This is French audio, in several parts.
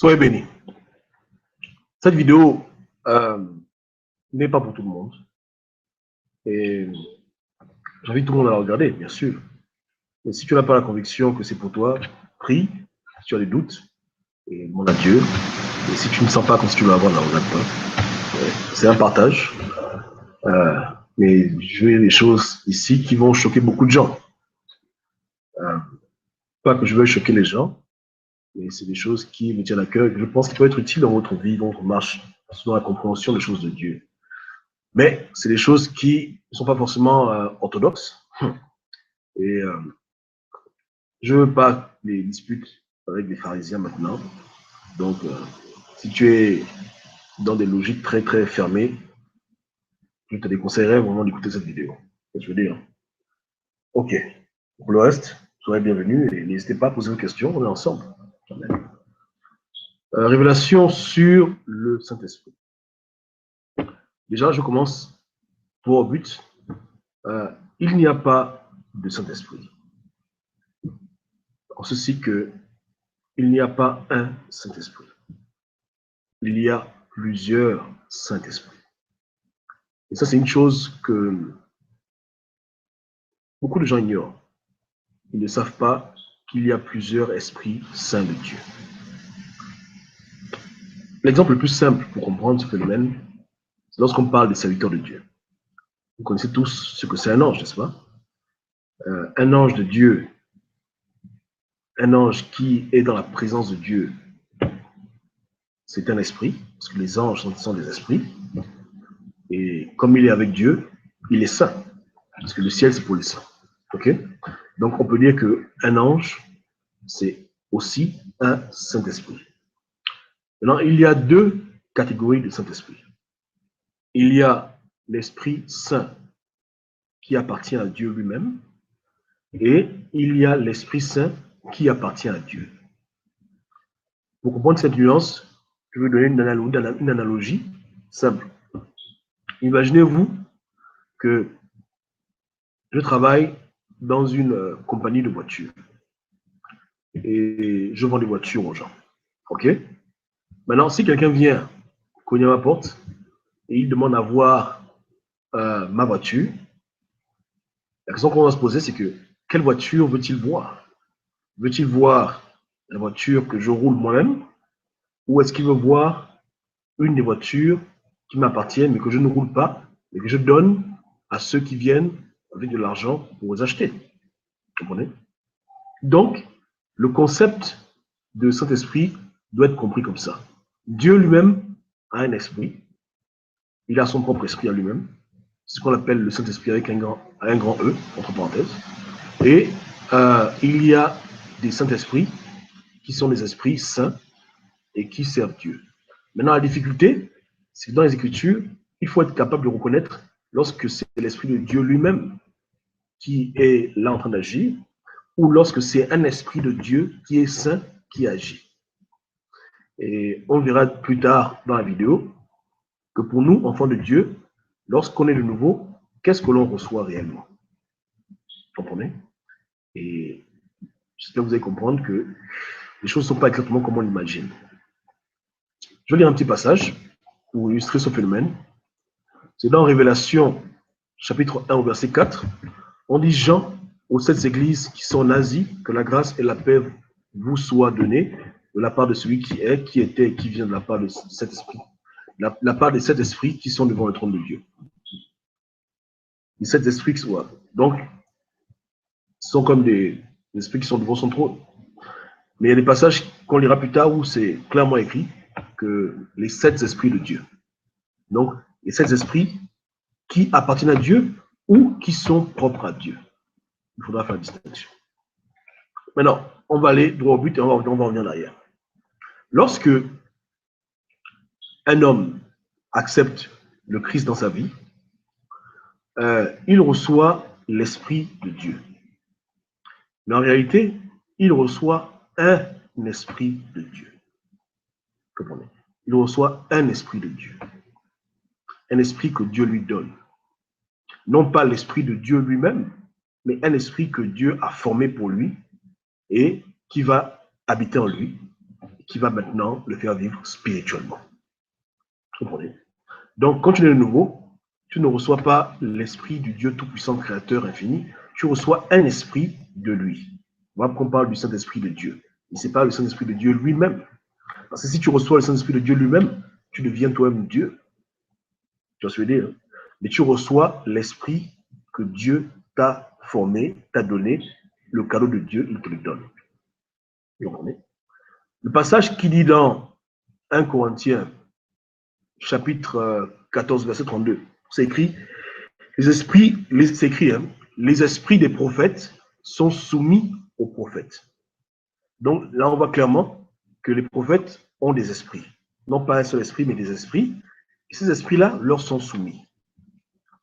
Soyez bénis. Cette vidéo n'est pas pour tout le monde. Et j'invite tout le monde à la regarder, bien sûr. Mais si tu n'as pas la conviction que c'est pour toi, prie. Si tu as des doutes, et demande à Dieu. Et si tu ne sens pas comme si tu veux avoir, ne la regarde pas. C'est un partage. Mais je vais des choses ici qui vont choquer beaucoup de gens. Pas que je veuille choquer les gens, mais c'est des choses qui me tiennent à cœur et que je pense qu'il peut être utile dans votre vie, dans votre marche, dans la compréhension des choses de Dieu. Mais c'est des choses qui ne sont pas forcément orthodoxes. Et je ne veux pas les disputes avec des pharisiens maintenant. Donc, si tu es dans des logiques très, très fermées, je te déconseillerais vraiment d'écouter cette vidéo. Je veux dire. OK. Pour le reste, soyez bienvenus et n'hésitez pas à poser vos questions. On est ensemble. Révélation sur le Saint-Esprit. Déjà, je commence pour but. Il n'y a pas de Saint-Esprit. En ceci que il n'y a pas un Saint-Esprit. Il y a plusieurs Saint-Esprits. Et ça, c'est une chose que beaucoup de gens ignorent. Ils ne savent pas qu'il y a plusieurs esprits saints de Dieu. L'exemple le plus simple pour comprendre ce phénomène, c'est lorsqu'on parle des serviteurs de Dieu. Vous connaissez tous ce que c'est un ange, n'est-ce pas? Un ange de Dieu, un ange qui est dans la présence de Dieu, c'est un esprit, parce que les anges sont des esprits. Et comme il est avec Dieu, il est saint, parce que le ciel, c'est pour les saints. OK? Donc, on peut dire qu'un ange, c'est aussi un Saint-Esprit. Maintenant, il y a deux catégories de Saint-Esprit. Il y a l'Esprit Saint qui appartient à Dieu lui-même et il y a l'Esprit Saint qui appartient à Dieu. Pour comprendre cette nuance, je vais donner une analogie simple. Imaginez-vous que je travaille dans une compagnie de voitures et je vends des voitures aux gens. OK? Maintenant, si quelqu'un vient cogner à ma porte et il demande à voir ma voiture, la question qu'on va se poser, c'est que quelle voiture veut-il voir? Veut-il voir la voiture que je roule moi-même ou est-ce qu'il veut voir une des voitures qui m'appartiennent mais que je ne roule pas et que je donne à ceux qui viennent avec de l'argent pour les acheter? Vous comprenez? Donc, le concept de Saint-Esprit doit être compris comme ça. Dieu lui-même a un esprit. Il a son propre esprit à lui-même. C'est ce qu'on appelle le Saint-Esprit avec un grand E, entre parenthèses. Et il y a des Saint-Esprits qui sont des esprits saints et qui servent Dieu. Maintenant, la difficulté, c'est que dans les Écritures, il faut être capable de reconnaître lorsque c'est l'Esprit de Dieu lui-même qui est là en train d'agir ou lorsque c'est un esprit de Dieu qui est saint qui agit. Et on verra plus tard dans la vidéo que pour nous, enfants de Dieu, lorsqu'on est de nouveau, qu'est-ce que l'on reçoit réellement? Vous comprenez? Et j'espère que vous allez comprendre que les choses ne sont pas exactement comme on l'imagine. Je vais lire un petit passage pour illustrer ce phénomène. C'est dans Révélation, chapitre 1 au verset 4. On dit: Jean, aux 7 églises qui sont en Asie, que la grâce et la paix vous soient données de la part de celui qui est, qui était et qui vient de la part de cet esprit. La part des 7 esprits qui sont devant le trône de Dieu. Les 7 esprits, donc, sont comme des esprits qui sont devant son trône. Mais il y a des passages qu'on lira plus tard où c'est clairement écrit que les 7 esprits de Dieu. Donc, les 7 esprits qui appartiennent à Dieu ou qui sont propres à Dieu. Il faudra faire la distinction. Maintenant, on va aller droit au but et on va revenir derrière. Lorsque un homme accepte le Christ dans sa vie, il reçoit l'Esprit de Dieu. Mais en réalité, il reçoit un esprit de Dieu. Comprenez? Il reçoit un esprit de Dieu. Un esprit que Dieu lui donne. Non pas l'esprit de Dieu lui-même, mais un esprit que Dieu a formé pour lui et qui va habiter en lui qui va maintenant le faire vivre spirituellement. Vous comprenez? Donc, quand tu es de nouveau, tu ne reçois pas l'esprit du Dieu Tout-Puissant, Créateur infini, tu reçois un esprit de lui. Voilà pourquoi on parle du Saint-Esprit de Dieu. Mais ce n'est pas le Saint-Esprit de Dieu lui-même. Parce que si tu reçois le Saint-Esprit de Dieu lui-même, tu deviens toi-même Dieu. Tu vois ce que je veux dire? Mais tu reçois l'esprit que Dieu t'a formé, t'a donné, le cadeau de Dieu, il te le donne. Vous comprenez? Le passage qui dit dans 1 Corinthiens, chapitre 14, verset 32, c'est écrit, c'est écrit, hein, les esprits des prophètes sont soumis aux prophètes. Donc là, on voit clairement que les prophètes ont des esprits. Non pas un seul esprit, mais des esprits. Et ces esprits-là leur sont soumis.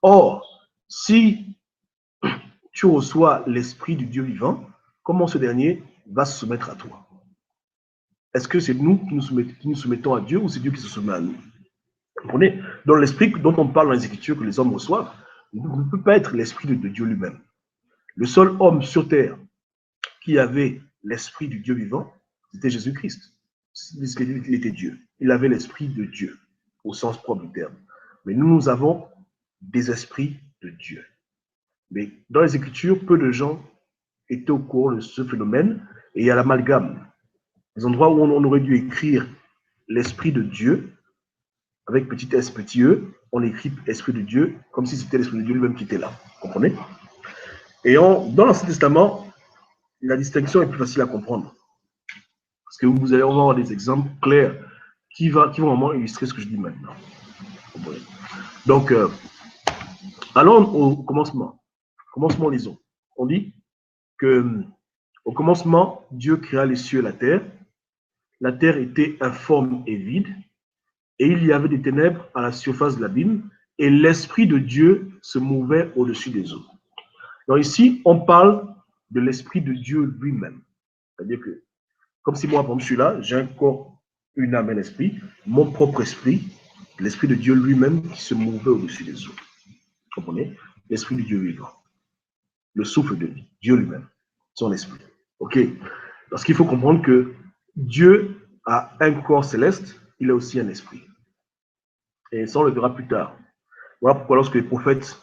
Or, si tu reçois l'esprit du Dieu vivant, comment ce dernier va se soumettre à toi? Est-ce que c'est nous qui nous soumettons à Dieu ou c'est Dieu qui se soumet à nous? Vous comprenez? Dans l'esprit dont on parle dans les Écritures que les hommes reçoivent, ne peut pas être l'esprit de Dieu lui-même. Le seul homme sur terre qui avait l'esprit du Dieu vivant, c'était Jésus-Christ. Il était Dieu. Il avait l'esprit de Dieu, au sens propre du terme. Mais nous avons des esprits de Dieu. Mais dans les Écritures, peu de gens étaient au courant de ce phénomène et il y a l'amalgame. Les endroits où on aurait dû écrire l'esprit de Dieu, avec petit s, petit e, on écrit esprit de Dieu comme si c'était l'esprit de Dieu lui-même qui était là. Vous comprenez? Et dans l'Ancien Testament, la distinction est plus facile à comprendre. Parce que vous allez avoir des exemples clairs qui vont vraiment illustrer ce que je dis maintenant. Donc, allons au commencement. Commencement, lisons. On dit que au commencement, Dieu créa les cieux et la terre. La terre était informe et vide, et il y avait des ténèbres à la surface de l'abîme, et l'Esprit de Dieu se mouvait au-dessus des eaux. Donc ici, on parle de l'Esprit de Dieu lui-même. C'est-à-dire que, comme si moi, comme je suis là, j'ai un corps, une âme, un esprit, mon propre esprit, l'Esprit de Dieu lui-même qui se mouvait au-dessus des eaux. Vous comprenez? L'Esprit de Dieu vivant. Le souffle de vie, Dieu lui-même, son esprit. OK? Parce qu'il faut comprendre que Dieu a un corps céleste, il a aussi un esprit. Et ça, on le verra plus tard. Voilà pourquoi lorsque les prophètes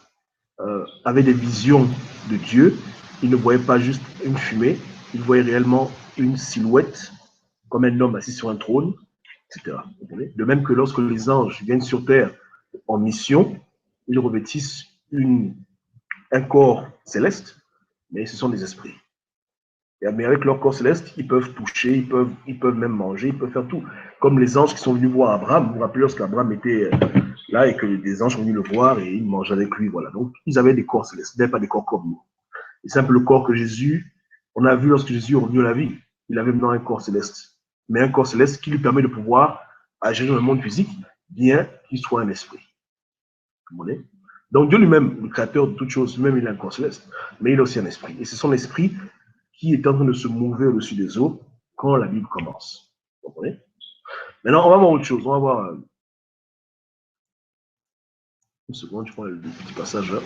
avaient des visions de Dieu, ils ne voyaient pas juste une fumée, ils voyaient réellement une silhouette, comme un homme assis sur un trône, etc. De même que lorsque les anges viennent sur terre en mission, ils revêtissent un corps céleste, mais ce sont des esprits. Mais avec leur corps céleste, ils peuvent toucher, ils peuvent même manger, ils peuvent faire tout. Comme les anges qui sont venus voir Abraham. Vous vous rappelez lorsqu'Abraham était là et que des anges sont venus le voir et ils mangeaient avec lui. Voilà. Donc, ils avaient des corps célestes, ils n'avaient pas des corps comme nous. Et c'est un peu le corps que Jésus, on a vu lorsque Jésus est revenu à la vie. Il avait maintenant un corps céleste. Mais un corps céleste qui lui permet de pouvoir agir dans le monde physique, bien qu'il soit un esprit. Vous comprenez? Donc, Dieu lui-même, le créateur de toutes choses, même il a un corps céleste, mais il a aussi un esprit. Et c'est son esprit qui est en train de se mouver au-dessus des eaux quand la Bible commence. Vous comprenez? Maintenant, on va voir autre chose. On va voir. Une seconde, je prends le petit passage là.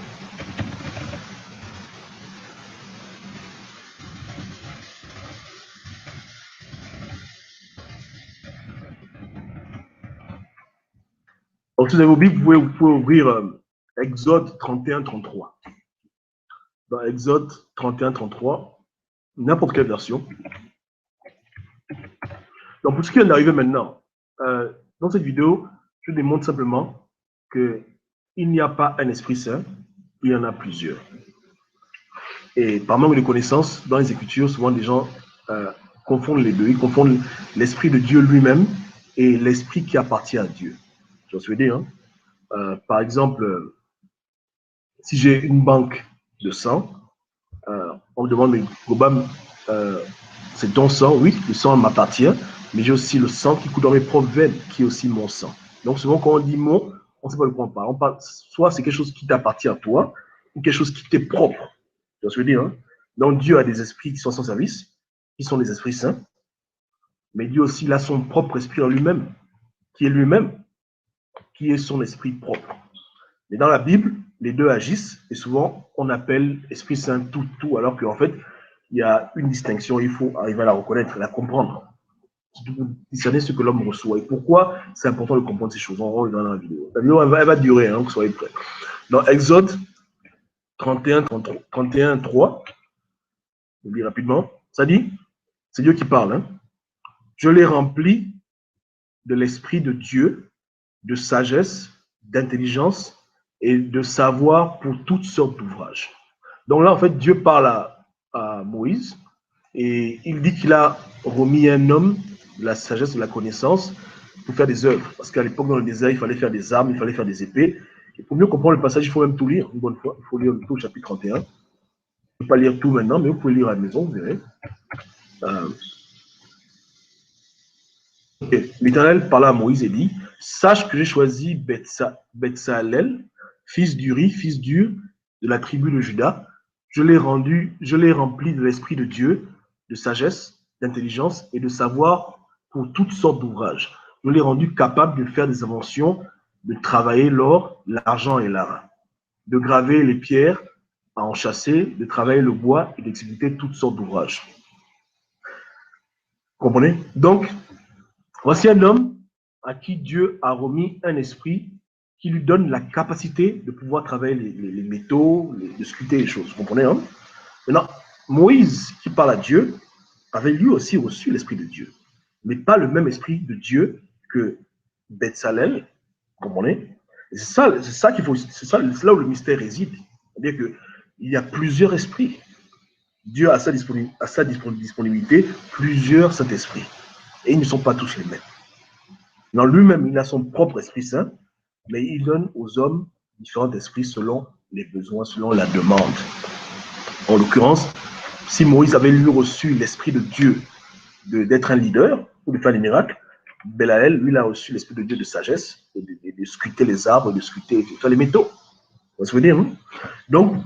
Donc, si vous avez vos Bibles, vous pouvez ouvrir Exode 31-33. Dans Exode 31-33, n'importe quelle version. Donc, pour ce qui vient d'arriver maintenant, dans cette vidéo, je démontre simplement qu'il n'y a pas un Esprit Saint, il y en a plusieurs. Et par manque de connaissances, dans les Écritures, souvent des gens confondent les deux. Ils confondent l'Esprit de Dieu lui-même et l'Esprit qui appartient à Dieu. Je veux dire, hein? Par exemple, si j'ai une banque de sang, on me demande, mais Gobam, c'est ton sang? Oui, le sang m'appartient, mais j'ai aussi le sang qui coule dans mes propres veines, qui est aussi mon sang. Donc souvent, quand on dit mot, on ne sait pas de quoi on parle. On parle. Soit c'est quelque chose qui t'appartient à toi, ou quelque chose qui t'est propre. Tu vois ce que je veux dire, hein? Donc Dieu a des esprits qui sont à son service, qui sont des esprits saints, mais Dieu aussi il a son propre esprit en lui-même, qui est son esprit propre. Mais dans la Bible, les deux agissent, et souvent on appelle Esprit Saint tout, alors qu'en fait, il y a une distinction, il faut arriver à la reconnaître, à la comprendre. C'est pour discerner ce que l'homme reçoit. Et pourquoi c'est important de comprendre ces choses. On regarde dans la vidéo. La vidéo, elle va durer, hein, que vous soyez prêts. Dans Exode 31, 3, je lis rapidement, ça dit, c'est Dieu qui parle, hein. Je l'ai rempli de l'esprit de Dieu, de sagesse, d'intelligence et de savoir pour toutes sortes d'ouvrages. Donc là, en fait, Dieu parle à Moïse et il dit qu'il a remis un homme de la sagesse, de la connaissance pour faire des œuvres. Parce qu'à l'époque, dans le désert, il fallait faire des armes, il fallait faire des épées. Et pour mieux comprendre le passage, il faut même tout lire une bonne fois. Il faut lire tout le chapitre 31. Je ne vais pas lire tout maintenant, mais vous pouvez lire à la maison, vous verrez. L'Éternel parla à Moïse et dit, sache que j'ai choisi Betsalel, fils d'Uri, fils d'Ur, de la tribu de Juda. Je l'ai rempli de l'esprit de Dieu, de sagesse, d'intelligence et de savoir pour toutes sortes d'ouvrages. Je l'ai rendu capable de faire des inventions, de travailler l'or, l'argent et l'argent, de graver les pierres à enchâsser, de travailler le bois et d'exécuter toutes sortes d'ouvrages. Vous comprenez? Donc, voici un homme à qui Dieu a remis un esprit qui lui donne la capacité de pouvoir travailler les métaux, de sculpter les choses. Vous comprenez, hein? Maintenant, Moïse, qui parle à Dieu, avait lui aussi reçu l'esprit de Dieu, mais pas le même esprit de Dieu que Betsalel. Vous comprenez? C'est ça qu'il faut, c'est là où le mystère réside. C'est-à-dire qu'il y a plusieurs esprits. Dieu a à sa disponibilité plusieurs Saint-Esprits. Et ils ne sont pas tous les mêmes. Dans lui-même, il a son propre Esprit Saint, mais il donne aux hommes différents esprits selon les besoins, selon la demande. En l'occurrence, si Moïse avait lui reçu l'Esprit de Dieu d'être un leader ou de faire des miracles, Belaël, lui, il a reçu l'Esprit de Dieu de sagesse, de sculpter les arbres, de sculpter, de faire les métaux. Vous voyez, dire, hein? Donc,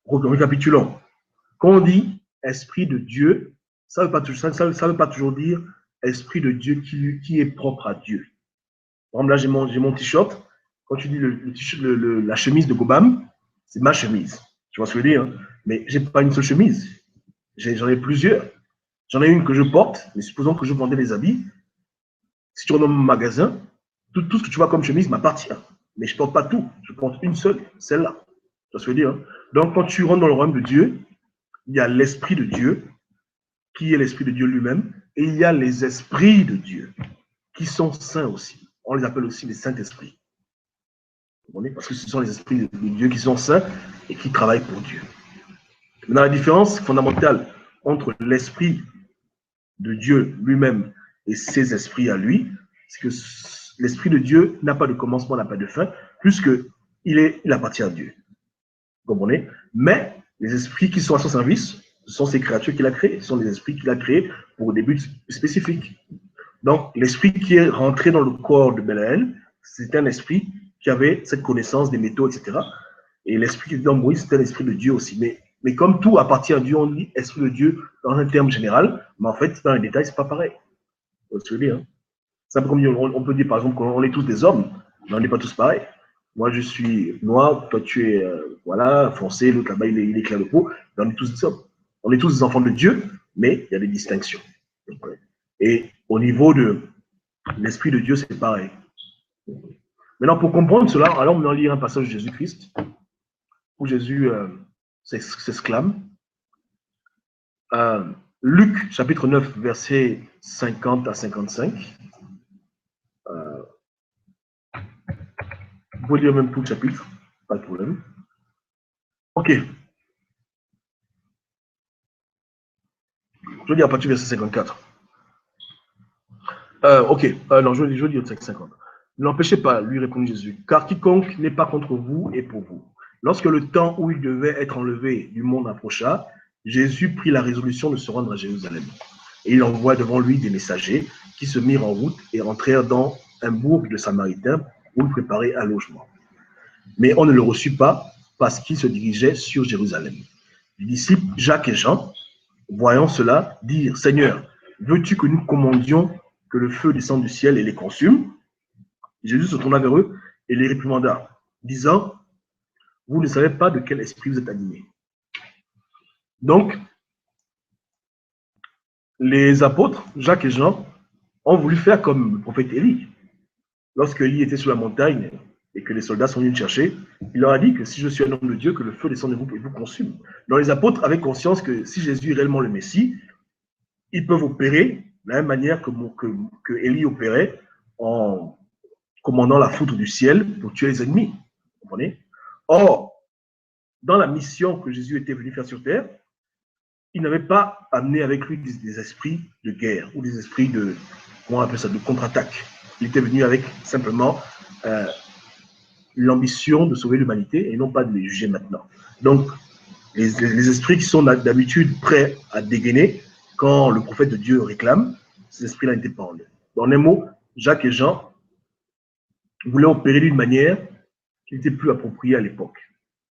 récapitulons. Quand on dit Esprit de Dieu, ça ne veut pas toujours dire Esprit de Dieu qui est propre à Dieu. Par exemple, là, j'ai mon t-shirt. Quand tu dis la chemise de Gobam, c'est ma chemise. Tu vois ce que je veux dire, hein? Mais je n'ai pas une seule chemise. J'en ai plusieurs. J'en ai une que je porte, mais supposons que je vendais les habits. Si tu rentres dans mon magasin, tout ce que tu vois comme chemise m'appartient. Mais je ne porte pas tout. Je porte une seule, celle-là. Tu vois ce que je veux dire, hein? Donc, quand tu rentres dans le royaume de Dieu, il y a l'Esprit de Dieu, qui est l'Esprit de Dieu lui-même, et il y a les esprits de Dieu, qui sont saints aussi. On les appelle aussi les Saint-Esprits. Parce que ce sont les esprits de Dieu qui sont saints et qui travaillent pour Dieu. Maintenant, la différence fondamentale entre l'Esprit de Dieu lui-même et ses esprits à lui, c'est que l'Esprit de Dieu n'a pas de commencement, n'a pas de fin, puisqu'il appartient à Dieu. Vous comprenez? Mais les esprits qui sont à son service, ce sont ces créatures qu'il a créées, ce sont les esprits qu'il a créés pour des buts spécifiques. Donc, l'esprit qui est rentré dans le corps de Belaël, c'est un esprit qui avait cette connaissance des métaux, etc. Et l'esprit qui est dans Moïse, c'est un esprit de Dieu aussi. Mais comme tout appartient à Dieu, on dit esprit de Dieu dans un terme général, mais en fait, dans les détails, c'est pas pareil. Vous voyez, hein? C'est un peu comme on peut dire, par exemple, qu'on est tous des hommes, mais on n'est pas tous pareils. Moi, je suis noir, toi, tu es voilà, foncé, l'autre là-bas, il est clair de peau. Mais on est tous des hommes. On est tous des enfants de Dieu, mais il y a des distinctions. Et au niveau de l'Esprit de Dieu, c'est pareil. Maintenant, pour comprendre cela, alors on va lire un passage de Jésus-Christ, où Jésus s'exclame. Luc, chapitre 9, versets 50 à 55. Vous pouvez lire même tout le chapitre, pas de problème. Ok. Je vais lire à partir du verset 54. Ok, non, je vais lire au 50. Ne l'empêchez pas, lui répondit Jésus, car quiconque n'est pas contre vous est pour vous. Lorsque le temps où il devait être enlevé du monde approcha, Jésus prit la résolution de se rendre à Jérusalem. Et il envoie devant lui des messagers qui se mirent en route et entrèrent dans un bourg de Samaritains où il préparait un logement. Mais on ne le reçut pas parce qu'il se dirigeait sur Jérusalem. Les disciples Jacques et Jean, voyant cela, dirent, Seigneur, veux-tu que nous commandions que le feu descende du ciel et les consume? Jésus se tourna vers eux et les réprimanda, disant, vous ne savez pas de quel esprit vous êtes animés. Donc, les apôtres, Jacques et Jean, ont voulu faire comme le prophète Élie. Lorsque Élie était sur la montagne et que les soldats sont venus le chercher, il leur a dit que si je suis un homme de Dieu, que le feu descende de vous et vous consume. Donc les apôtres avaient conscience que si Jésus est réellement le Messie, ils peuvent opérer de la même manière que Élie opérait en commandant la foudre du ciel pour tuer les ennemis. Vous comprenez? Or, dans la mission que Jésus était venu faire sur terre, il n'avait pas amené avec lui des esprits de guerre ou des esprits de, comment on appelle ça, de contre-attaque. Il était venu avec simplement l'ambition de sauver l'humanité et non pas de les juger maintenant. Donc, les esprits qui sont d'habitude prêts à dégainer quand le prophète de Dieu réclame, ces esprits-là n'étaient pas en eux. Dans les mots, Jacques et Jean voulaient opérer d'une manière qui n'était plus appropriée à l'époque.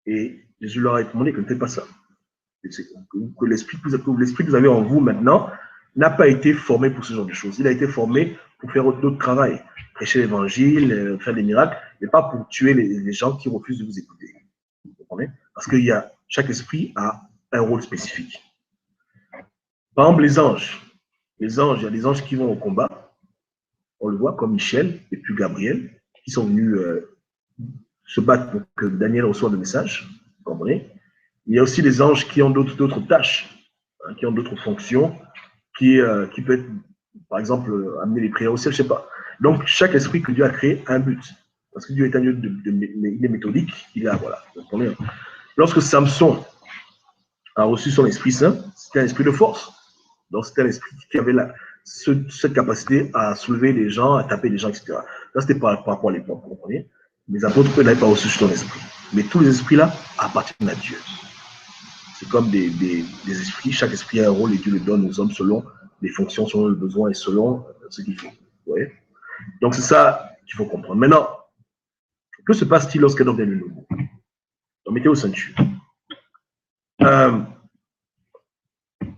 Et Jésus leur a demandé que ne faites pas ça. Que l'esprit que vous avez en vous maintenant n'a pas été formé pour ce genre de choses. Il a été formé pour faire d'autres travail, prêcher l'évangile, faire des miracles, mais pas pour tuer les gens qui refusent de vous écouter. Vous comprenez? Parce que chaque esprit a un rôle spécifique. Par exemple, les anges. Les anges, il y a des anges qui vont au combat. On le voit comme Michel et puis Gabriel, qui sont venus se battre pour que Daniel reçoive le message. Vous comprenez? Il y a aussi des anges qui ont d'autres tâches, hein, qui ont d'autres fonctions, qui peut être, par exemple, amener les prières au ciel, je ne sais pas. Donc, chaque esprit que Dieu a créé a un but. Parce que Dieu est un Dieu il est méthodique, il a, voilà. Lorsque Samson a reçu son Esprit Saint, c'était un esprit de force. Donc, c'était un esprit qui avait cette capacité à soulever les gens, à taper les gens, etc. Là, c'était par rapport à l'époque, vous comprenez? Les apôtres, eux, n'avaient pas reçu son esprit. Mais tous les esprits-là appartiennent à Dieu. C'est comme des esprits. Chaque esprit a un rôle et Dieu le donne aux hommes selon les fonctions, selon le besoin et selon ce qu'il faut. Vous voyez? Donc, c'est ça qu'il faut comprendre. Maintenant, que se passe-t-il lorsqu'un homme est de nouveau? Donc, mettez au ceinture.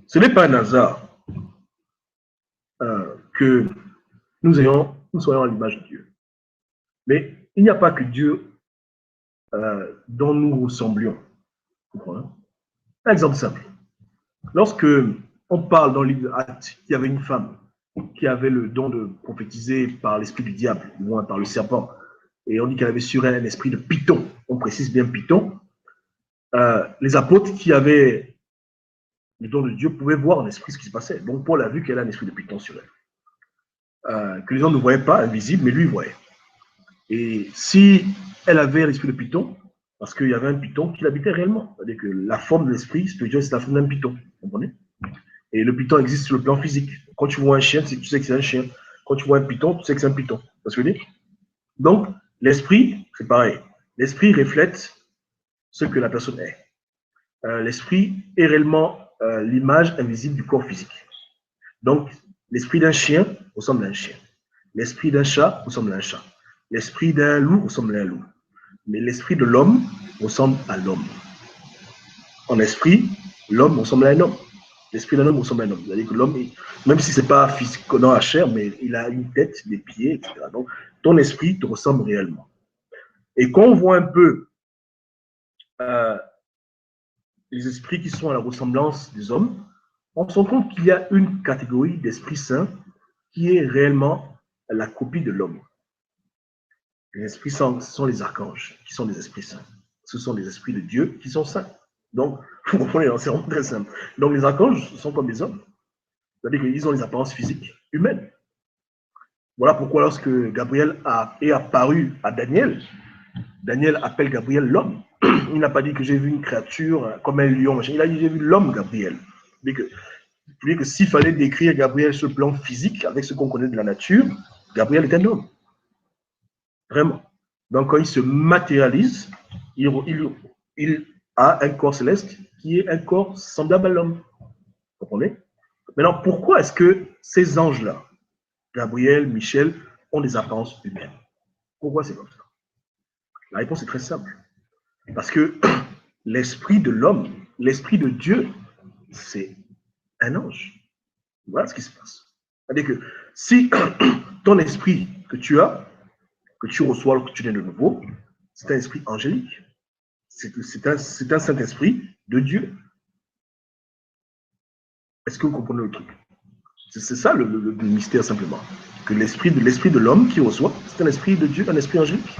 Ce n'est pas un hasard que nous soyons à l'image de Dieu. Mais il n'y a pas que Dieu dont nous ressemblions. Un exemple simple. Lorsque on parle dans le livre d'Actes qu'il y avait une femme qui avait le don de prophétiser par l'esprit du diable, du moins par le serpent, et on dit qu'elle avait sur elle un esprit de python, on précise bien python, les apôtres qui avaient le don de Dieu pouvaient voir en esprit ce qui se passait. Donc Paul a vu qu'elle a un esprit de python sur elle, que les gens ne voyaient pas, invisible, mais lui voyait. Et si elle avait l'esprit de python, parce qu'il y avait un python qui l'habitait réellement, c'est-à-dire que la forme de l'esprit spirituel, c'est la forme d'un python, vous comprenez? Et le python existe sur le plan physique. Quand tu vois un chien, tu sais que c'est un chien. Quand tu vois un python, tu sais que c'est un python. Parce que donc, l'esprit, c'est pareil. L'esprit reflète ce que la personne est. L'esprit est réellement l'image invisible du corps physique. Donc, l'esprit d'un chien ressemble à un chien. L'esprit d'un chat ressemble à un chat. L'esprit d'un loup ressemble à un loup. Mais l'esprit de l'homme ressemble à l'homme. En esprit, l'homme ressemble à un homme. L'esprit d'un homme ressemble à un homme. C'est-à-dire que l'homme, même si ce n'est pas physique dans la chair, mais il a une tête, des pieds, etc. Donc, ton esprit te ressemble réellement. Et quand on voit un peu les esprits qui sont à la ressemblance des hommes, on se rend compte qu'il y a une catégorie d'esprits saints qui est réellement la copie de l'homme. Les esprits saints, ce sont les archanges, qui sont des esprits saints. Ce sont des esprits de Dieu qui sont saints. Donc, vous comprenez, c'est vraiment très simple. Donc, les archanges sont comme des hommes. C'est-à-dire qu'ils ont les apparences physiques humaines. Voilà pourquoi lorsque Gabriel est apparu à Daniel, Daniel appelle Gabriel l'homme. Il n'a pas dit que j'ai vu une créature comme un lion, machin. Il a dit j'ai vu l'homme Gabriel. C'est-à-dire que s'il fallait décrire Gabriel sur le plan physique, avec ce qu'on connaît de la nature, Gabriel est un homme. Vraiment. Donc quand il se matérialise, il a un corps céleste qui est un corps semblable à l'homme. Vous comprenez? Maintenant, pourquoi est-ce que ces anges-là, Gabriel, Michel, ont des apparences humaines? Pourquoi c'est comme ça? La réponse est très simple. Parce que l'esprit de l'homme, l'esprit de Dieu, c'est un ange. Voilà ce qui se passe. C'est-à-dire que si ton esprit que tu as, que tu reçois, que tu nais de nouveau, c'est un esprit angélique. C'est un Saint-Esprit de Dieu. Est-ce que vous comprenez le truc? C'est ça le mystère simplement. Que l'esprit de l'homme qui reçoit, c'est un esprit de Dieu, un esprit angélique.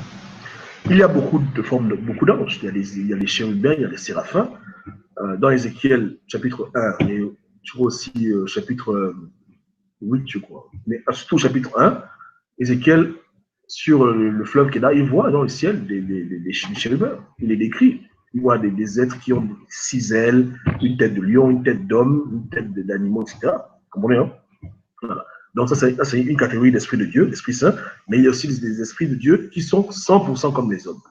Il y a beaucoup de formes, beaucoup d'anges. Il y a les chérubins, il y a les séraphins. Dans Ézéchiel, chapitre 1, et tu vois aussi chapitre 8, je crois. Mais surtout chapitre 1, Ézéchiel, sur le fleuve Kéda, il voit dans le ciel des chérubins. Il les décrit. Il voit des êtres qui ont 6 ailes, une tête de lion, une tête d'homme, une tête d'animaux, etc. Vous comprenez, hein? Voilà. Donc ça, c'est une catégorie d'esprit de Dieu, l'Esprit Saint, mais il y a aussi des esprits de Dieu qui sont 100% comme les hommes.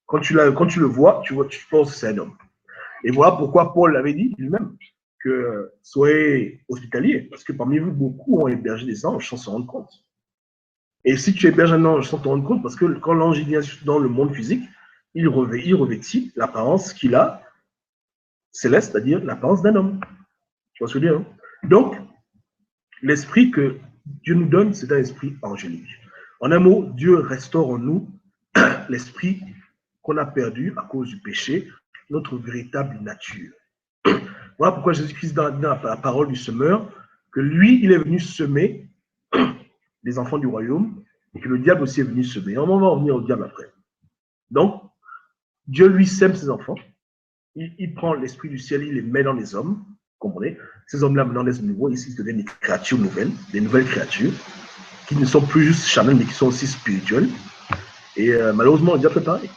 Quand tu le vois, tu penses que c'est un homme. Et voilà pourquoi Paul avait dit lui-même que soyez hospitaliers, parce que parmi vous, beaucoup ont hébergé des anges sans se rendre compte. Et si tu héberges un ange sans te rendre compte, parce que quand l'ange vient dans le monde physique, il revêtit l'apparence qu'il a céleste, c'est-à-dire l'apparence d'un homme. Tu vois ce que je veux dire, hein? Donc, l'esprit que Dieu nous donne, c'est un esprit angélique. En un mot, Dieu restaure en nous l'esprit qu'on a perdu à cause du péché, notre véritable nature. Voilà pourquoi Jésus-Christ, dans la parole du semeur, que lui, il est venu semer les enfants du royaume, et que le diable aussi est venu semer. On va revenir au diable après. Donc, Dieu, lui, sème ses enfants. Il prend l'esprit du ciel, il les met dans les hommes. Vous comprenez? Ces hommes-là, maintenant, naissent de nouveau. Ici, ils deviennent des créatures nouvelles, des nouvelles créatures, qui ne sont plus juste charnelles, mais qui sont aussi spirituelles. Et malheureusement, le diable fait pareil.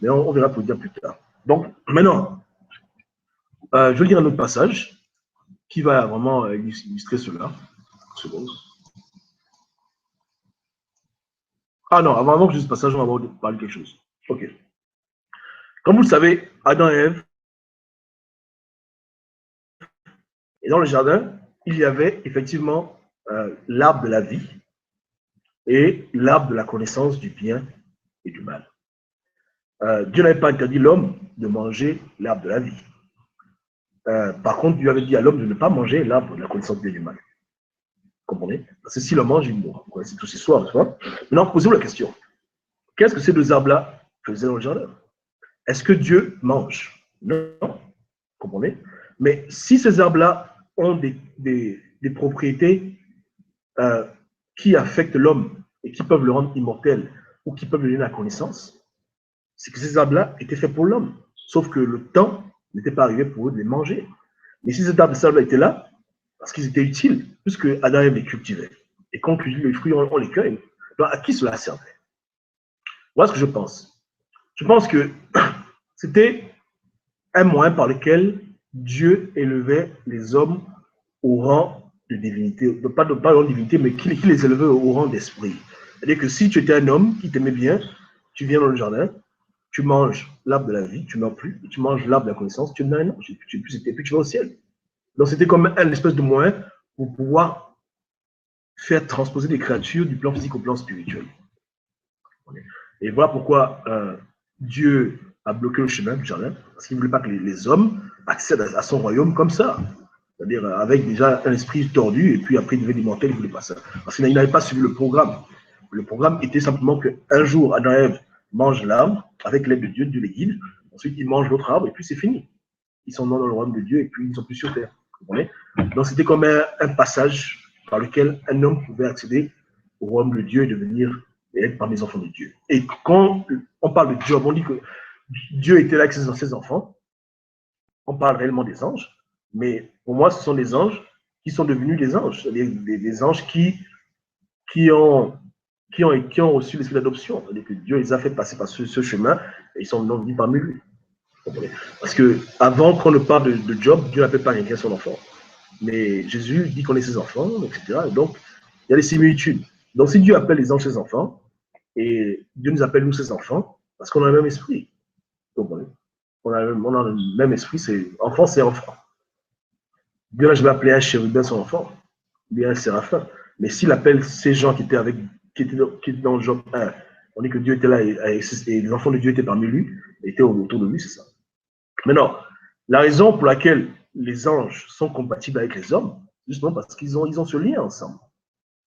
Mais on verra pour le diable plus tard. Donc, maintenant, je vais lire un autre passage qui va vraiment illustrer cela. Une seconde. Ah non, avant que je dise ce passage, on va parler de quelque chose. Ok. Comme vous le savez, Adam et Ève, et dans le jardin, il y avait effectivement l'arbre de la vie et l'arbre de la connaissance du bien et du mal. Dieu n'avait pas interdit l'homme de manger l'arbre de la vie. Par contre, Dieu avait dit à l'homme de ne pas manger l'arbre de la connaissance du bien et du mal. Vous comprenez? Parce que s'il le mange, il mourra. Vous connaissez tous ces histoires, tu vois? Maintenant, posez-vous la question. Qu'est-ce que ces deux arbres-là faisaient dans le jardin? Est-ce que Dieu mange? Non. Vous comprenez? Mais si ces arbres-là ont des propriétés qui affectent l'homme et qui peuvent le rendre immortel ou qui peuvent lui donner la connaissance, c'est que ces arbres-là étaient faits pour l'homme. Sauf que le temps n'était pas arrivé pour eux de les manger. Mais si ces arbres-là étaient là, parce qu'ils étaient utiles, puisque Adam et Ève les cultivaient. Et quand on cultive les fruits, on les cueille. Donc, à qui cela servait? Voilà ce que je pense. Je pense que c'était un moyen par lequel Dieu élevait les hommes au rang de divinité, pas de divinité, mais qui les élevait au rang d'esprit. C'est-à-dire que si tu étais un homme qui t'aimait bien, tu viens dans le jardin, tu manges l'arbre de la vie, tu ne meurs plus, tu manges l'arbre de la connaissance, tu deviens un ange, et puis tu vas au ciel. Donc c'était comme un espèce de moyen pour pouvoir faire transposer des créatures du plan physique au plan spirituel. Et voilà pourquoi Dieu a bloqué le chemin du jardin, parce qu'il ne voulait pas que les hommes accèdent à son royaume comme ça. C'est-à-dire avec déjà un esprit tordu, et puis après il devait immortel, il ne voulait pas ça. Parce qu'il n'avait pas suivi le programme. Le programme était simplement qu'un jour, Adam et Ève mangent l'arbre, avec l'aide de Dieu, Dieu les guide, ensuite ils mangent l'autre arbre, et puis c'est fini. Ils sont dans le royaume de Dieu, et puis ils ne sont plus sur terre. Vous comprenez? Donc c'était comme un passage par lequel un homme pouvait accéder au royaume de Dieu et devenir et être parmi les enfants de Dieu. Et quand on parle de Job, on dit que Dieu était là avec ses enfants, on parle réellement des anges, mais pour moi, ce sont des anges qui sont devenus des anges, c'est-à-dire des anges qui ont reçu l'esprit d'adoption, c'est-à-dire que Dieu les a fait passer par ce chemin et ils sont venus parmi lui. Parce que avant qu'on ne parle de Job, Dieu n'appelle pas quelqu'un son enfant. Mais Jésus dit qu'on est ses enfants, etc. Donc, il y a des similitudes. Donc, si Dieu appelle les anges ses enfants, et Dieu nous appelle nous ses enfants, parce qu'on a le même esprit. Donc, on a le même esprit, c'est enfant, c'est enfant. Dieu n'a jamais appelé un chérubin son enfant, bien un séraphin. Mais s'il appelle ces gens qui étaient dans Job 1, on dit que Dieu était là et les enfants de Dieu étaient parmi lui, étaient autour de lui, c'est ça. Maintenant, la raison pour laquelle les anges sont compatibles avec les hommes, justement parce qu'ils ont ce lien ensemble.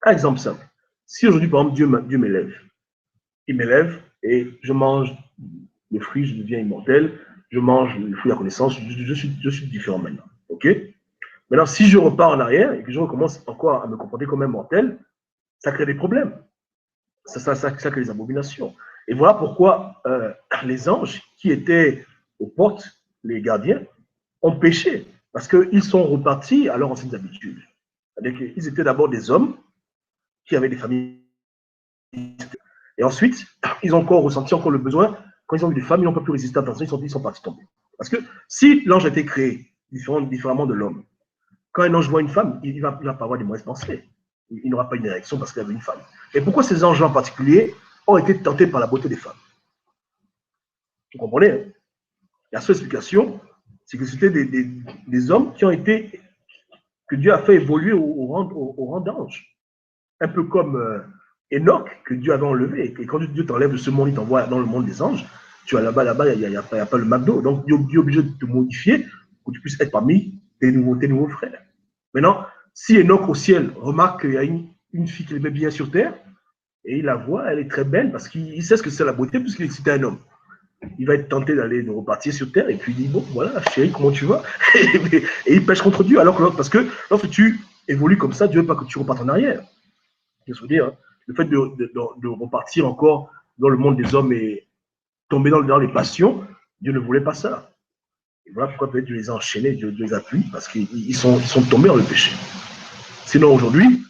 Un exemple simple. Si aujourd'hui, par exemple, Dieu m'élève, il m'élève et je mange le fruit, je deviens immortel, je mange le fruit de la connaissance, je suis différent maintenant. OK? Maintenant, si je repars en arrière et que je recommence encore à me comporter comme un mortel, ça crée des problèmes. Ça crée des abominations. Et voilà pourquoi les anges qui étaient aux portes, les gardiens, ont péché. Parce qu'ils sont repartis à leurs anciennes habitudes. C'est-à-dire qu'ils étaient d'abord des hommes qui avaient des familles. Et ensuite, ils ont encore ressenti encore le besoin. Quand ils ont vu des femmes, ils n'ont pas pu résister à l'attention, ils sont partis tomber. Parce que si l'ange a été créé différemment de l'homme, quand un ange voit une femme, il ne va pas avoir des mauvaises pensées. Il n'aura pas une érection parce qu'il y avait une femme. Et pourquoi ces anges-là en particulier ont été tentés par la beauté des femmes? Vous comprenez, hein? La seule explication, c'est que c'était des hommes qui ont été, que Dieu a fait évoluer au rang d'ange. Un peu comme Enoch, que Dieu avait enlevé. Et quand Dieu t'enlève de ce monde, il t'envoie dans le monde des anges, tu as là-bas, il n'y a pas le McDo. Donc Dieu est obligé de te modifier pour que tu puisses être parmi tes nouveaux frères. Maintenant, si Enoch au ciel remarque qu'il y a une fille qu'il aimait bien sur terre, et il la voit, elle est très belle parce qu'il sait ce que c'est la beauté puisqu'il est un homme. Il va être tenté de repartir sur terre et puis il dit, bon, voilà, chérie, comment tu vas? Et il pêche contre Dieu. Alors que parce que lorsque tu évolues comme ça, Dieu ne veut pas que tu repartes en arrière. Je veux dire, le fait de repartir encore dans le monde des hommes et tomber dans les passions, Dieu ne voulait pas ça. Et voilà pourquoi peut-être Dieu les a enchaînés, Dieu les appuie, parce qu'ils sont tombés dans le péché. Sinon, aujourd'hui,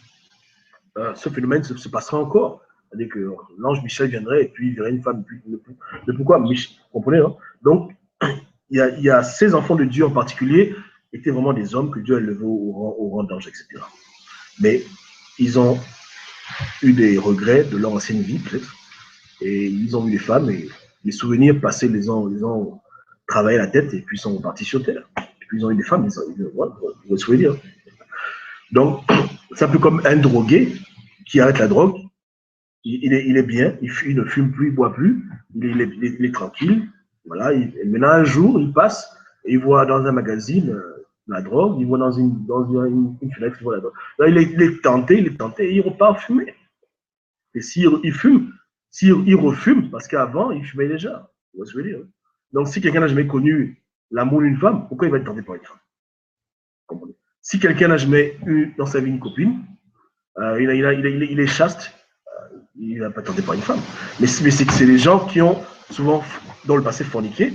ce phénomène se passera encore. C'est-à-dire que l'ange Michel viendrait et puis il verrait une femme. Mais pourquoi? Vous comprenez, hein? Donc, il y a ces enfants de Dieu en particulier étaient vraiment des hommes que Dieu a élevés au rang d'ange, etc. Mais ils ont eu des regrets de leur ancienne vie, peut-être. Et ils ont vu des femmes et les souvenirs passés les ont travaillé la tête et puis ils sont repartis sur terre. Et puis ils ont eu des femmes, voilà, vous voyez ce que je veux dire. Donc, c'est un peu comme un drogué qui arrête la drogue. Il est bien, il ne fume plus, il ne boit plus, il est tranquille. Voilà, et maintenant, un jour, il passe et il voit dans un magazine la drogue, il voit dans une fenêtre, il voit la drogue. Là, il est tenté et il repart fumer. Et s'il fume, s'il refume, parce qu'avant, il fumait déjà. Vous voyez ce que je veux dire? Donc, si quelqu'un n'a jamais connu l'amour d'une femme, pourquoi il va être tenté par une femme? Comprenez? Si quelqu'un n'a jamais eu dans sa vie une copine, il est chaste, il ne va pas tenté par une femme. Mais c'est les gens qui ont souvent, dans le passé, forniqué.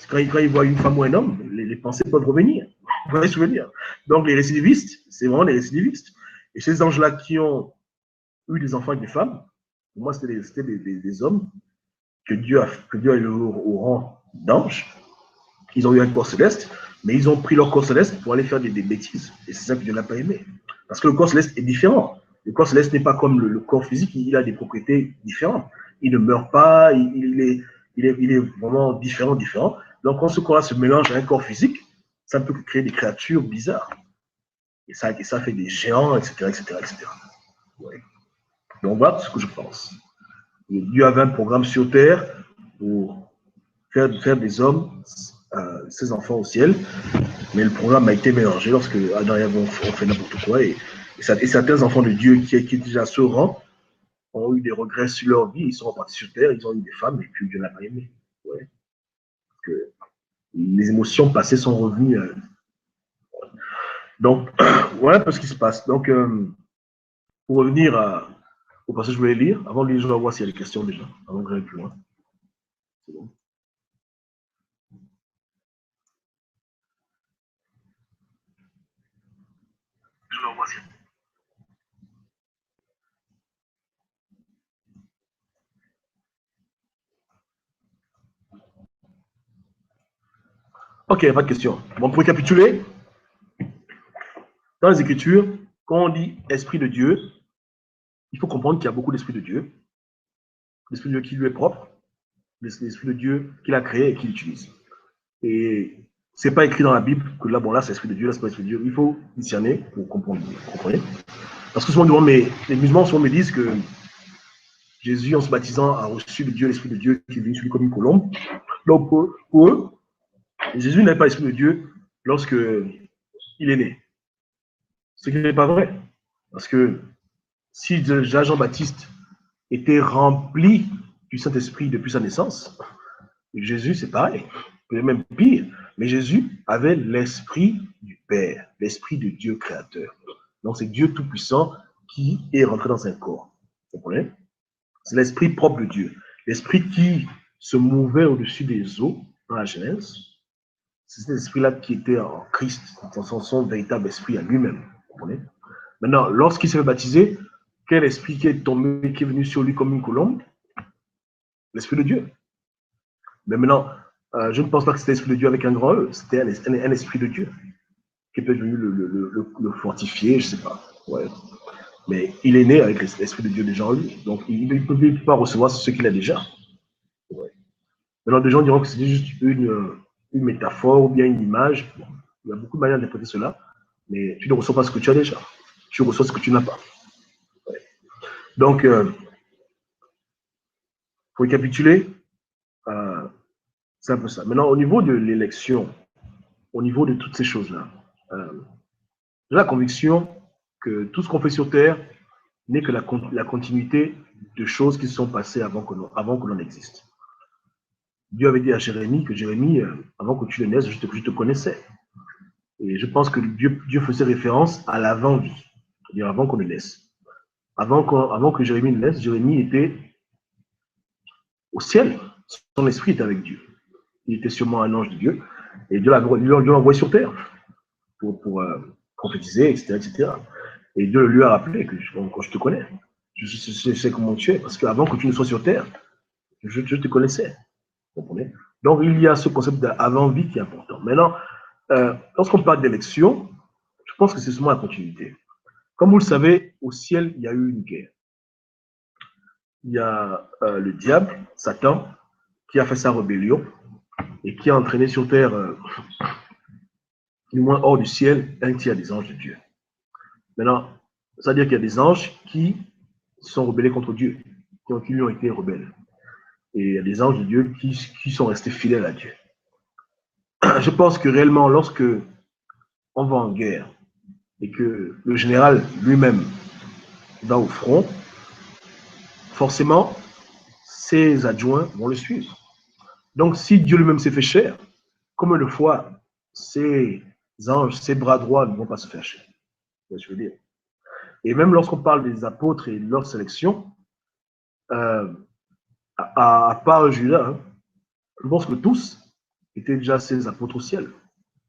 Quand ils voient une femme ou un homme, les pensées peuvent revenir. Vous voyez ce que je veux dire? Donc, les récidivistes, c'est vraiment les récidivistes. Et ces anges-là qui ont eu des enfants avec des femmes, pour moi, c'était des hommes que Dieu a élevé au rang d'anges. Ils ont eu un corps céleste, mais ils ont pris leur corps céleste pour aller faire des bêtises. Et c'est ça que Dieu n'a pas aimé. Parce que le corps céleste est différent. Le corps céleste n'est pas comme le corps physique, il a des propriétés différentes. Il ne meurt pas, il est vraiment différent. Donc, quand ce corps-là se mélange à un corps physique, ça peut créer des créatures bizarres. Et ça fait des géants, etc. Ouais. Donc, voilà ce que je pense. Dieu avait un programme sur terre pour faire des hommes, ses enfants au ciel, mais le programme a été mélangé lorsque Adam et Ève ont fait n'importe quoi. Et certains enfants de Dieu qui étaient déjà sur rang ont eu des regrets sur leur vie, ils sont repartis sur terre, ils ont eu des femmes, et puis Dieu n'a pas aimé. Ouais. Que les émotions passées sont revenues. Donc, voilà un peu ce qui se passe. Donc, pour revenir au passage que je voulais lire, avant de lire, je vais voir s'il y a des questions déjà, avant que j'aille plus loin. C'est bon. Je vais voir s'il y a... Ok, pas de question. Bon, pour récapituler, dans les Écritures, quand on dit Esprit de Dieu, il faut comprendre qu'il y a beaucoup d'Esprit de Dieu. L'Esprit de Dieu qui lui est propre, l'Esprit de Dieu qu'il a créé et qu'il utilise. Et c'est pas écrit dans la Bible que là, bon, là, c'est l'Esprit de Dieu, là, c'est pas l'Esprit de Dieu. Il faut discerner pour comprendre. Vous comprenez? Parce que souvent, les musulmans souvent me disent que Jésus, en se baptisant, a reçu de Dieu l'Esprit de Dieu qui est venu sur lui comme une colombe. Donc, pour eux, Jésus n'avait pas l'Esprit de Dieu lorsque il est né. Ce qui n'est pas vrai. Parce que si Jean-Baptiste était rempli du Saint-Esprit depuis sa naissance, Jésus, c'est pareil. Même pire. Mais Jésus avait l'esprit du Père, l'esprit de Dieu créateur. Donc c'est Dieu tout-puissant qui est rentré dans un corps. Vous comprenez? C'est l'esprit propre de Dieu. L'esprit qui se mouvait au-dessus des eaux dans la Genèse. C'est cet esprit-là qui était en Christ, dans son véritable esprit à lui-même. Vous comprenez? Maintenant, lorsqu'il s'est fait baptiser, quel esprit qui est tombé, qui est venu sur lui comme une colombe? L'esprit de Dieu. Mais maintenant, je ne pense pas que c'était l'esprit de Dieu avec un grand E. C'était un esprit de Dieu qui est peut-être venu le fortifier, je ne sais pas. Ouais. Mais il est né avec l'esprit de Dieu déjà en lui. Donc, il ne peut pas recevoir ce qu'il a déjà. Ouais. Maintenant, des gens diront que c'est juste une métaphore ou bien une image. Bon, il y a beaucoup de manières d'interpréter cela, mais tu ne reçois pas ce que tu as déjà. Tu reçois ce que tu n'as pas. Ouais. Donc, pour récapituler, c'est un peu ça. Maintenant, au niveau de l'élection, au niveau de toutes ces choses-là, j'ai la conviction que tout ce qu'on fait sur Terre n'est que la continuité de choses qui se sont passées avant que l'on existe. Dieu avait dit à Jérémie que Jérémie, avant que tu ne naisses, je te connaissais. Et je pense que Dieu faisait référence à l'avant-vie, c'est-à-dire avant qu'on ne naisse. Avant que Jérémie ne naisse, Jérémie était au ciel. Son esprit était avec Dieu. Il était sûrement un ange de Dieu. Et Dieu l'a envoyé sur terre pour prophétiser, etc., etc. Et Dieu lui a rappelé que quand je te connais, je sais comment tu es. Parce qu'avant que tu ne sois sur terre, je te connaissais. Vous comprenez? Donc, il y a ce concept d'avant-vie qui est important. Maintenant, lorsqu'on parle d'élection, je pense que c'est seulement la continuité. Comme vous le savez, au ciel, il y a eu une guerre. Il y a le diable, Satan, qui a fait sa rébellion et qui a entraîné sur terre, du moins hors du ciel, un tiers des anges de Dieu. Maintenant, ça veut dire qu'il y a des anges qui sont rebellés contre Dieu, qui lui ont été rebelles. Et il y a des anges de Dieu qui sont restés fidèles à Dieu. Je pense que réellement, lorsque on va en guerre et que le général lui-même va au front, forcément, ses adjoints vont le suivre. Donc, si Dieu lui-même s'est fait chair, combien de fois ces anges, ces bras droits ne vont pas se faire chair? Je veux dire. Et même lorsqu'on parle des apôtres et de leur sélection, à part Judas, hein, je pense que tous étaient déjà ces apôtres au ciel,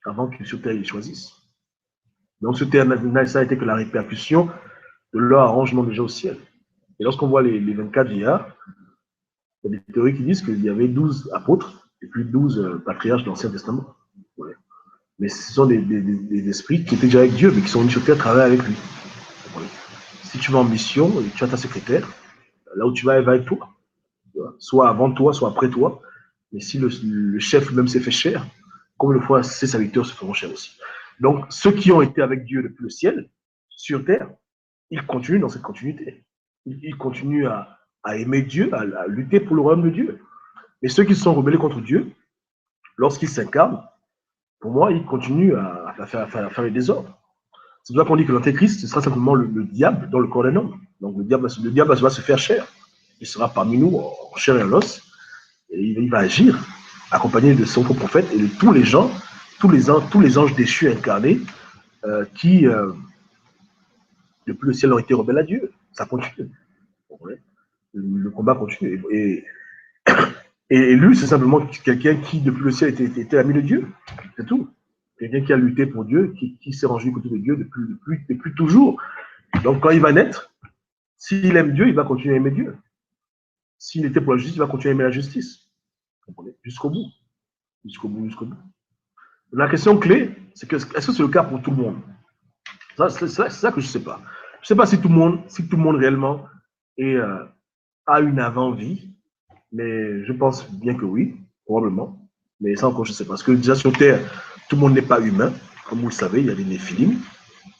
avant qu'ils sur terre ils choisissent. Donc, sur terre, ça a été que la répercussion de leur arrangement déjà au ciel. Et lorsqu'on voit les 24 vieillards, il y a des théories qui disent qu'il y avait 12 apôtres et puis 12 patriarches de l'Ancien Testament. Ouais. Mais ce sont des esprits qui étaient déjà avec Dieu, mais qui sont venus sur terre travailler avec lui. Ouais. Si tu vas en mission et tu as ta secrétaire, là où tu vas, elle va avec toi. Soit avant toi, soit après toi. Mais si le chef même s'est fait chair, combien de fois ses serviteurs se feront chair aussi. Donc, ceux qui ont été avec Dieu depuis le ciel, sur terre, ils continuent dans cette continuité. Ils continuent à aimer Dieu, à lutter pour le royaume de Dieu. Et ceux qui se sont rebellés contre Dieu, lorsqu'ils s'incarnent, pour moi, ils continuent à faire les désordres. C'est pour ça qu'on dit que l'antéchrist, ce sera simplement le diable dans le corps d'un homme. Donc le diable va se faire chair. Il sera parmi nous en chair et en os. Et il va agir, accompagné de son prophète et de tous les gens, tous les anges déchus incarnés qui, depuis le ciel, ont été rebelles à Dieu. Ça continue. Le combat continue. Et lui, c'est simplement quelqu'un qui, depuis le ciel, était ami de Dieu. C'est tout. Quelqu'un qui a lutté pour Dieu, qui s'est rangé du côté de Dieu depuis toujours. Donc, quand il va naître, s'il aime Dieu, il va continuer à aimer Dieu. S'il était pour la justice, il va continuer à aimer la justice. Jusqu'au bout. Jusqu'au bout, jusqu'au bout. La question clé, c'est que est-ce que c'est le cas pour tout le monde? C'est ça que je ne sais pas. Je ne sais pas si tout le monde réellement a une avant-vie, mais je pense bien que oui, probablement. Mais ça encore, je ne sais pas. Parce que déjà sur Terre, tout le monde n'est pas humain. Comme vous le savez, il y a des néphilim.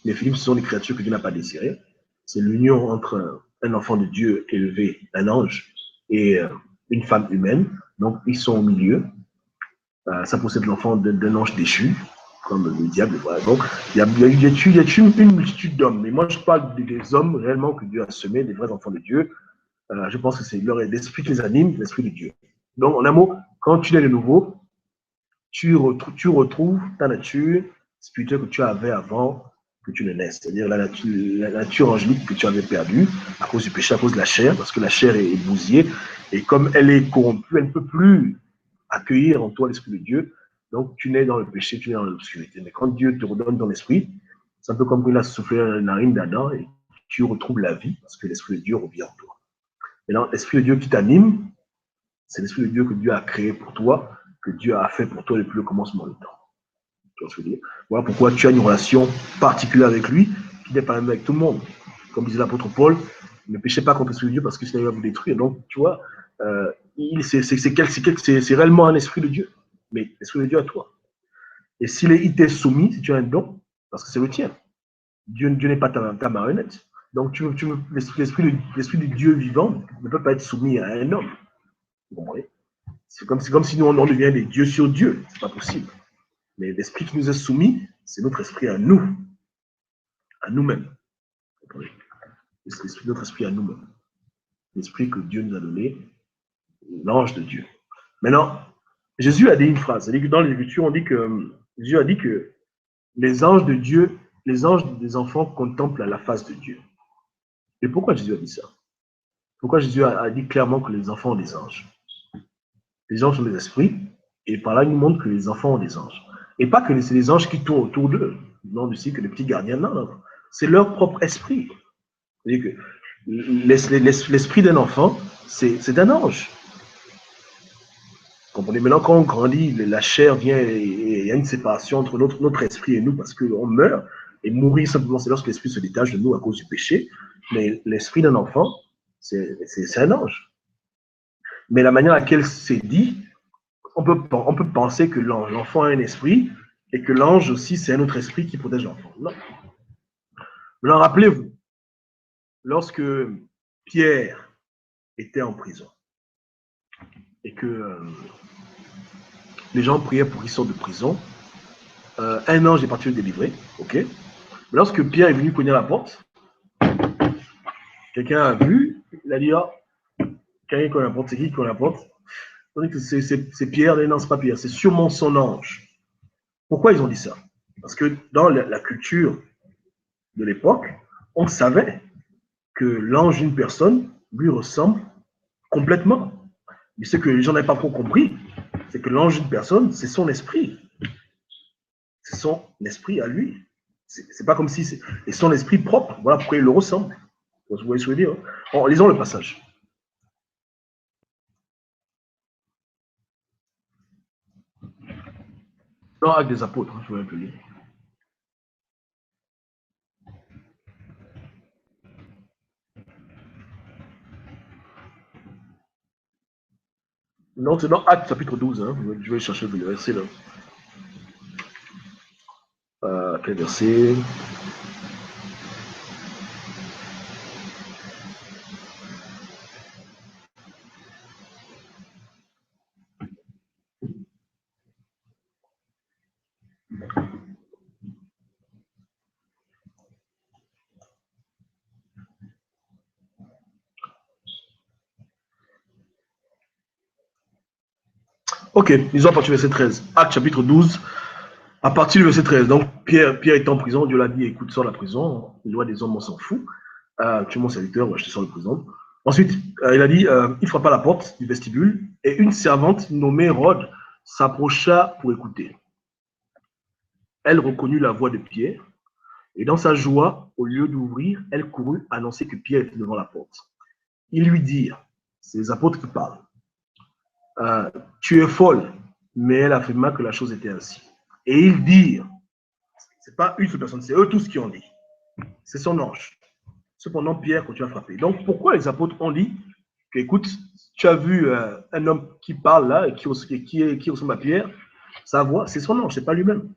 Les néphilim, ce sont des créatures que Dieu n'a pas désirées. C'est l'union entre un enfant de Dieu élevé, un ange, et une femme humaine. Donc, ils sont au milieu. Ça possède l'enfant d'un ange déchu, comme le diable. Voilà. Donc, il y a une multitude d'hommes. Mais moi, je parle des hommes réellement que Dieu a semés, des vrais enfants de Dieu. Je pense que c'est l'esprit qui les anime, l'esprit de Dieu. Donc, en un mot, quand tu es de nouveau, tu retrouves ta nature spirituelle que tu avais avant que tu ne naisses. C'est-à-dire la nature angélique que tu avais perdue à cause du péché, à cause de la chair, parce que la chair est bousillée. Et comme elle est corrompue, elle ne peut plus accueillir en toi l'Esprit de Dieu. Donc, tu nais dans le péché, tu nais dans l'obscurité. Mais quand Dieu te redonne ton esprit, c'est un peu comme qu'il a soufflé dans la narine d'Adam et tu retrouves la vie parce que l'Esprit de Dieu revient en toi. Maintenant, l'Esprit de Dieu qui t'anime, c'est l'Esprit de Dieu que Dieu a créé pour toi, que Dieu a fait pour toi depuis le commencement du temps. Tu vois ce que je veux dire? Voilà pourquoi tu as une relation particulière avec lui qui n'est pas la même avec tout le monde. Comme disait l'apôtre Paul, ne péchez pas contre l'Esprit de Dieu parce que sinon il va vous détruire. Donc, tu vois, c'est réellement un Esprit de Dieu, mais l'Esprit de Dieu à toi. Et s'il t'est soumis, si tu as un don, parce que c'est le tien, Dieu n'est pas ta marionnette. Donc, l'esprit de Dieu vivant ne peut pas être soumis à un homme. Vous comprenez? C'est comme si nous, on devient des dieux sur Dieu. C'est pas possible. Mais l'esprit qui nous est soumis, c'est notre esprit à nous, à nous-mêmes. C'est notre esprit à nous-mêmes. L'esprit que Dieu nous a donné, l'ange de Dieu. Maintenant, Jésus a dit une phrase. C'est-à-dire que dans l'Écriture, on dit que Jésus a dit que les anges de Dieu, les anges des enfants contemplent la face de Dieu. Et pourquoi Jésus a dit ça? Pourquoi Jésus a dit clairement que les enfants ont des anges? Les anges sont des esprits, et par là, il nous montre que les enfants ont des anges. Et pas que c'est les anges qui tournent autour d'eux, non, du cycle, les petits gardiens, non, non. C'est leur propre esprit. C'est-à-dire que l'esprit d'un enfant, c'est un ange. Vous comprenez? Maintenant, quand on grandit, la chair vient et il y a une séparation entre notre esprit et nous parce qu'on meurt. Et mourir simplement, c'est lorsque l'esprit se détache de nous à cause du péché. Mais l'esprit d'un enfant, c'est un ange. Mais la manière à laquelle c'est dit, on peut penser que l'enfant a un esprit et que l'ange aussi, c'est un autre esprit qui protège l'enfant. Non. Alors, rappelez-vous, lorsque Pierre était en prison et que les gens priaient pour qu'il sorte de prison, un ange est parti le délivrer, ok? Mais lorsque Pierre est venu cogner à la porte, quelqu'un a vu, il a dit, ah, quelqu'un cogne à la porte, c'est qui cogne à la porte? C'est Pierre, non, c'est pas Pierre, c'est sûrement son ange. Pourquoi ils ont dit ça? Parce que dans la culture de l'époque, on savait que l'ange d'une personne lui ressemble complètement. Mais ce que les gens n'avaient pas trop compris, c'est que l'ange d'une personne, c'est son esprit. C'est son esprit à lui. C'est pas comme si c'est son esprit propre. Voilà pourquoi il le ressemble. Vous voyez ce que je veux dire? En lisant le passage. Dans Actes des Apôtres, je vais un peu lire. Non, c'est dans Actes chapitre 12. Hein. Je vais chercher le verset là. Quel verset? Ok, lisons à partir du verset 13. Actes chapitre 12, à partir du verset 13. Donc, Pierre est en prison. Dieu l'a dit, écoute, sors de la prison. Les lois des hommes, on s'en fout. Tu es mon serviteur, je te sors de prison. Ensuite, il a dit, il frappa à la porte du vestibule et une servante nommée Rhode s'approcha pour écouter. Elle reconnut la voix de Pierre et dans sa joie, au lieu d'ouvrir, elle courut annoncer que Pierre était devant la porte. Ils lui dirent, c'est les apôtres qui parlent, tu es folle, mais elle affirma que la chose était ainsi. Et ils dirent, c'est pas une seule personne, c'est eux tous qui ont dit, c'est son ange. Cependant, Pierre continue à frapper. Donc, pourquoi les apôtres ont dit que, écoute, tu as vu un homme qui parle là et qui ressemble à Pierre, sa voix, c'est son ange, c'est pas lui-même.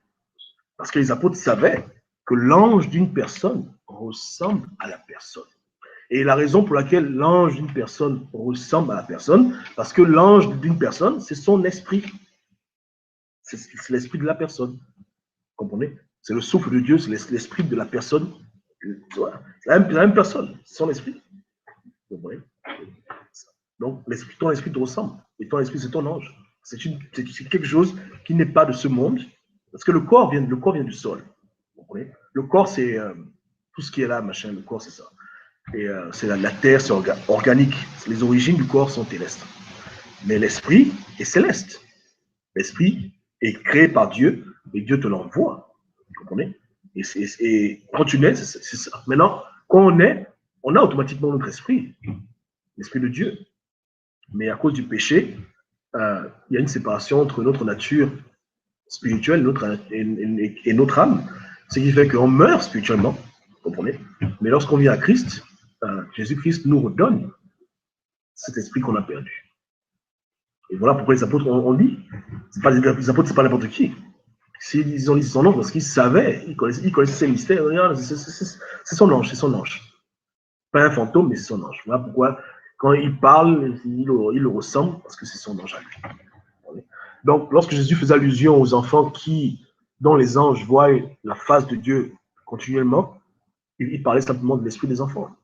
Parce que les apôtres savaient que l'ange d'une personne ressemble à la personne. Et la raison pour laquelle l'ange d'une personne ressemble à la personne, parce que l'ange d'une personne, c'est son esprit. C'est l'esprit de la personne. Vous comprenez? C'est le souffle de Dieu, c'est l'esprit de la personne. C'est la même personne, c'est son esprit. Vous comprenez? Donc, ton esprit te ressemble. Et ton esprit, c'est ton ange. C'est quelque chose qui n'est pas de ce monde. Parce que le corps vient du sol. Vous comprenez? Le corps, c'est tout ce qui est là, machin. Le corps, c'est ça. Et c'est la terre, c'est organique. Les origines du corps sont terrestres. Mais l'esprit est céleste. L'esprit est créé par Dieu et Dieu te l'envoie. Vous comprenez? Et quand tu nais, c'est ça. Maintenant, quand on a automatiquement notre esprit, l'esprit de Dieu. Mais à cause du péché, il y a une séparation entre notre nature spirituelle et notre âme. Ce qui fait qu'on meurt spirituellement, vous comprenez? Mais lorsqu'on vient à Christ, Jésus-Christ nous redonne cet esprit qu'on a perdu. Et voilà pourquoi les apôtres ont dit, les apôtres, c'est pas n'importe qui. S'ils ont dit son nom, parce qu'ils savaient, ils connaissaient ses mystères. Regarde, c'est son ange, c'est son ange. Pas un fantôme, mais c'est son ange. Voilà pourquoi, quand il parle, il le ressemble, parce que c'est son ange à lui. Donc, lorsque Jésus faisait allusion aux enfants dont les anges voient la face de Dieu continuellement, il parlait simplement de l'esprit des enfants.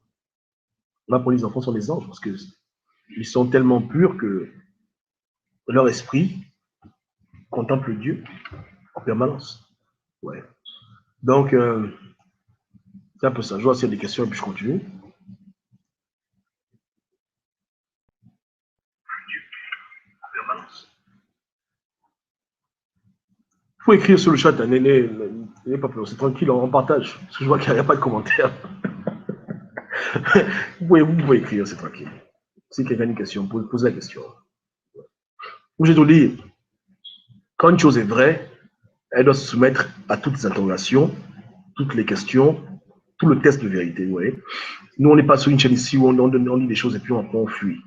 Là, pour les enfants sont des anges, parce qu'ils sont tellement purs que leur esprit contemple Dieu en permanence. Ouais. Donc, c'est un peu ça. Je vois s'il y a des questions et puis je continue. Il faut écrire sur le chat, n'ayez pas peur, c'est tranquille, on partage. Parce que je vois qu'il n'y a pas de commentaires. vous pouvez écrire, c'est tranquille. Si quelqu'un a une question, posez la question. Comme j'ai tout dit, quand une chose est vraie, elle doit se soumettre à toutes les interrogations, toutes les questions, tout le test de vérité. Vous voyez. Nous, on n'est pas sur une chaîne ici où on dit des choses et puis on fuit.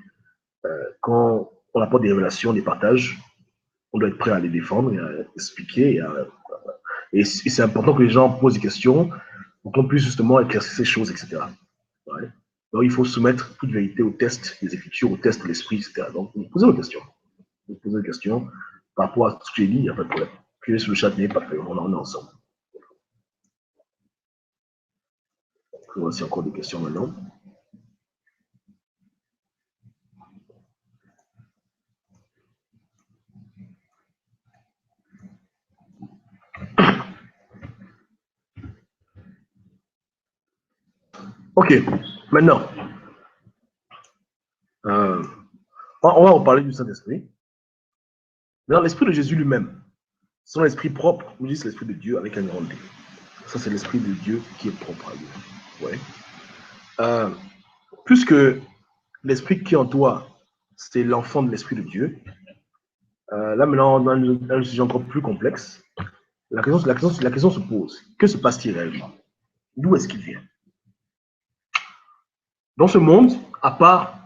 Quand on apporte des révélations, des partages, on doit être prêt à les défendre et à expliquer. Et c'est important que les gens posent des questions pour qu'on puisse justement éclaircir ces choses, etc. Ouais. Donc, il faut soumettre toute vérité au test des Écritures, au test de l'esprit, etc. Donc, posez vos questions. Posez vos questions par rapport à ce que j'ai dit, il n'y a pas de problème. Puis sur le chat, n'est pas de problème, on est ensemble. Je vois s'il y a encore des questions maintenant. Ok, maintenant, on va reparler du Saint-Esprit. Dans l'esprit de Jésus lui-même, son esprit propre, nous dit c'est l'esprit de Dieu avec un grand D. Ça, c'est l'esprit de Dieu qui est propre à lui. Ouais. Puisque l'esprit qui est en toi, c'est l'enfant de l'esprit de Dieu, là maintenant, on a un sujet encore plus complexe. La question se pose. Que se passe-t-il réellement? D'où est-ce qu'il vient? Dans ce monde, à part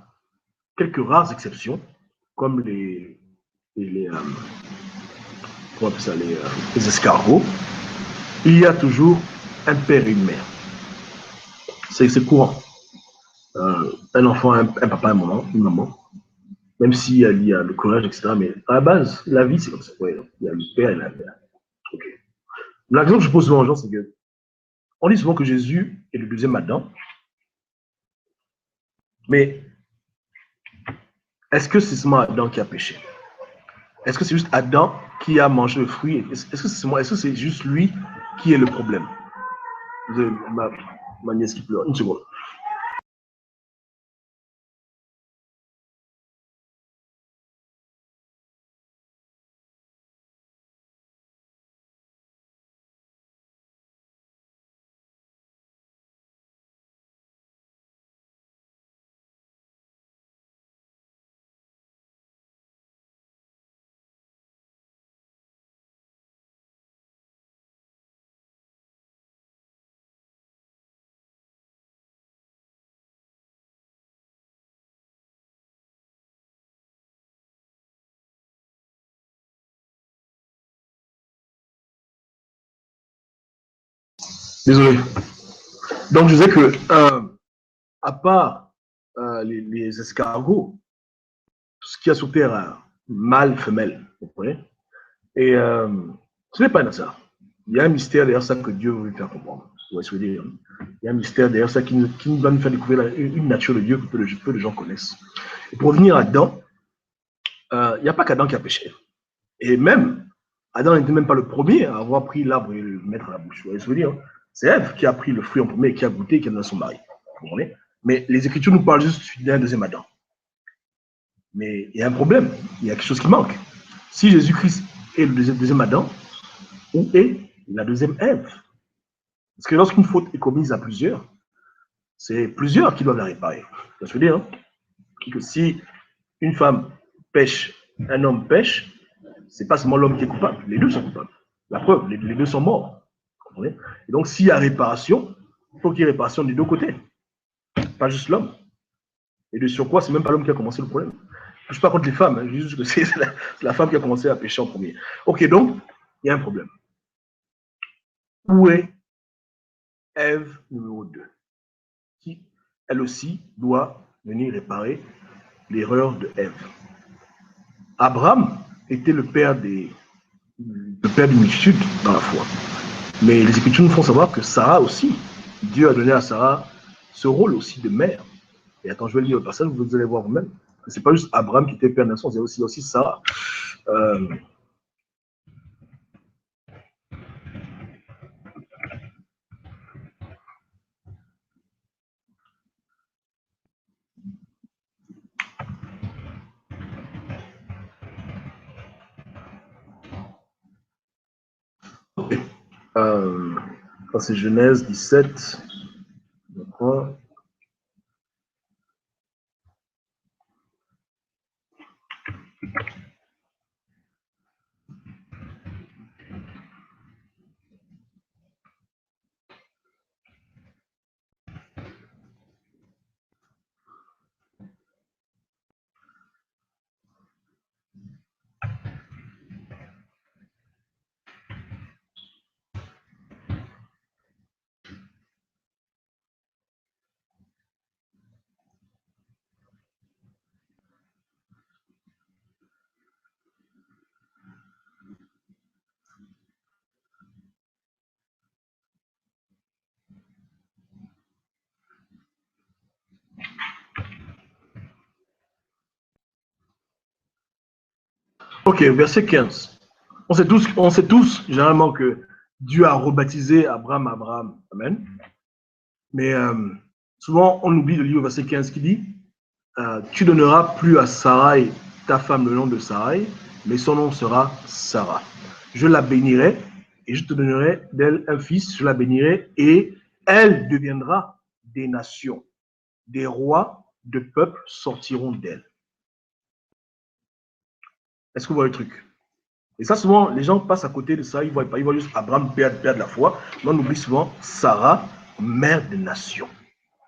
quelques rares exceptions, comme les escargots, il y a toujours un père et une mère. C'est courant. Un enfant, un papa, une maman, même s'il y a le courage, etc. Mais à la base, la vie, c'est comme ça. Ouais, il y a le père et la mère. Okay. La question que je pose souvent aux gens, c'est que on dit souvent que Jésus est le deuxième Adam, mais est-ce que c'est seulement Adam qui a péché? Est-ce que c'est juste Adam qui a mangé le fruit? Est-ce que c'est juste lui qui est le problème? Ma nièce qui pleure. Une seconde. Désolé. Donc, je disais que, à part les escargots, tout ce qu'il y a sur Terre, mâle, femelle, vous comprenez? Et ce n'est pas un hasard. Il y a un mystère derrière ça que Dieu veut faire comprendre. Vous voyez ce que je veux dire? Il y a un mystère derrière ça qui va nous faire découvrir une nature de Dieu que peu de gens connaissent. Et pour revenir là-dedans, il n'y a pas qu'Adam qui a péché. Et même, Adam n'était même pas le premier à avoir pris l'arbre et le mettre à la bouche. Vous voyez ce que je veux dire? C'est Ève qui a pris le fruit en premier, qui a goûté, qui a donné à son mari. Vous comprenez? Mais les Écritures nous parlent juste d'un deuxième Adam. Mais il y a un problème, il y a quelque chose qui manque. Si Jésus-Christ est le deuxième Adam, où est la deuxième Ève? Parce que lorsqu'une faute est commise à plusieurs, c'est plusieurs qui doivent la réparer. Vous voyez ce que je veux dire? Que si une femme pêche, un homme pêche, c'est pas seulement l'homme qui est coupable, les deux sont coupables. La preuve, les deux sont morts. Et donc, s'il y a réparation, il faut qu'il y ait réparation des deux côtés, pas juste l'homme. Et de surcroît, c'est même pas l'homme qui a commencé le problème. Je ne suis pas contre les femmes, hein, juste que c'est la femme qui a commencé à pécher en premier. Ok, donc, il y a un problème. Où est Ève numéro 2, qui, elle aussi, doit venir réparer l'erreur de Ève? Abraham était le père d'une multitude dans la foi. Mais les Écritures nous font savoir que Sarah aussi, Dieu a donné à Sarah ce rôle aussi de mère. Et attends, je vais lire le passage, vous allez voir vous-même. Ce n'est pas juste Abraham qui était père nation, c'est aussi Sarah. C'est Genèse 17, je crois. Ok, verset 15. On sait tous généralement que Dieu a rebaptisé Abraham Abraham. Amen. Mais souvent, on oublie de lire le verset 15 qui dit tu donneras plus à Sarai, ta femme, le nom de Sarai, mais son nom sera Sarah. Je la bénirai et je te donnerai d'elle un fils, je la bénirai et elle deviendra des nations. Des rois de peuples sortiront d'elle. Est-ce que vous voyez le truc? Et ça, souvent, les gens passent à côté de ça, ils ne voient pas, ils voient juste Abraham, père de la foi, mais on oublie souvent Sarah, mère des nations.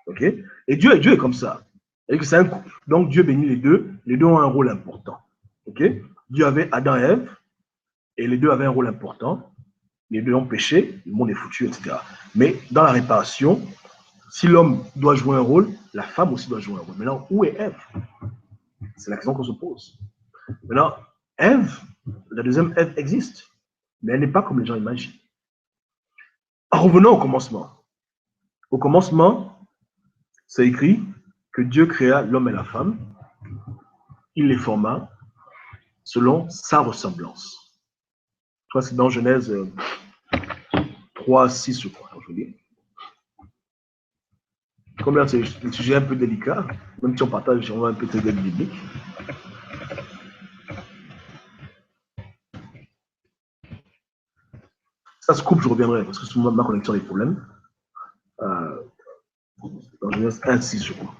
Ok? Et Dieu est comme ça. Et que c'est un couple. Donc Dieu bénit les deux ont un rôle important. Ok? Dieu avait Adam et Ève, et les deux avaient un rôle important. Les deux ont péché, le monde est foutu, etc. Mais dans la réparation, si l'homme doit jouer un rôle, la femme aussi doit jouer un rôle. Maintenant, où est Ève? C'est la question qu'on se pose. Maintenant, Ève, la deuxième Ève existe, mais elle n'est pas comme les gens imaginent. Revenons au commencement. Au commencement, c'est écrit que Dieu créa l'homme et la femme. Il les forma selon sa ressemblance. C'est dans Genèse 3, 6, je crois. Je dis. Comme là, c'est un sujet un peu délicat, même si on partage un peu de biblique. Ça se coupe, je reviendrai, parce que souvent ma connexion a des problèmes. Dans Genèse 1, 6, je crois.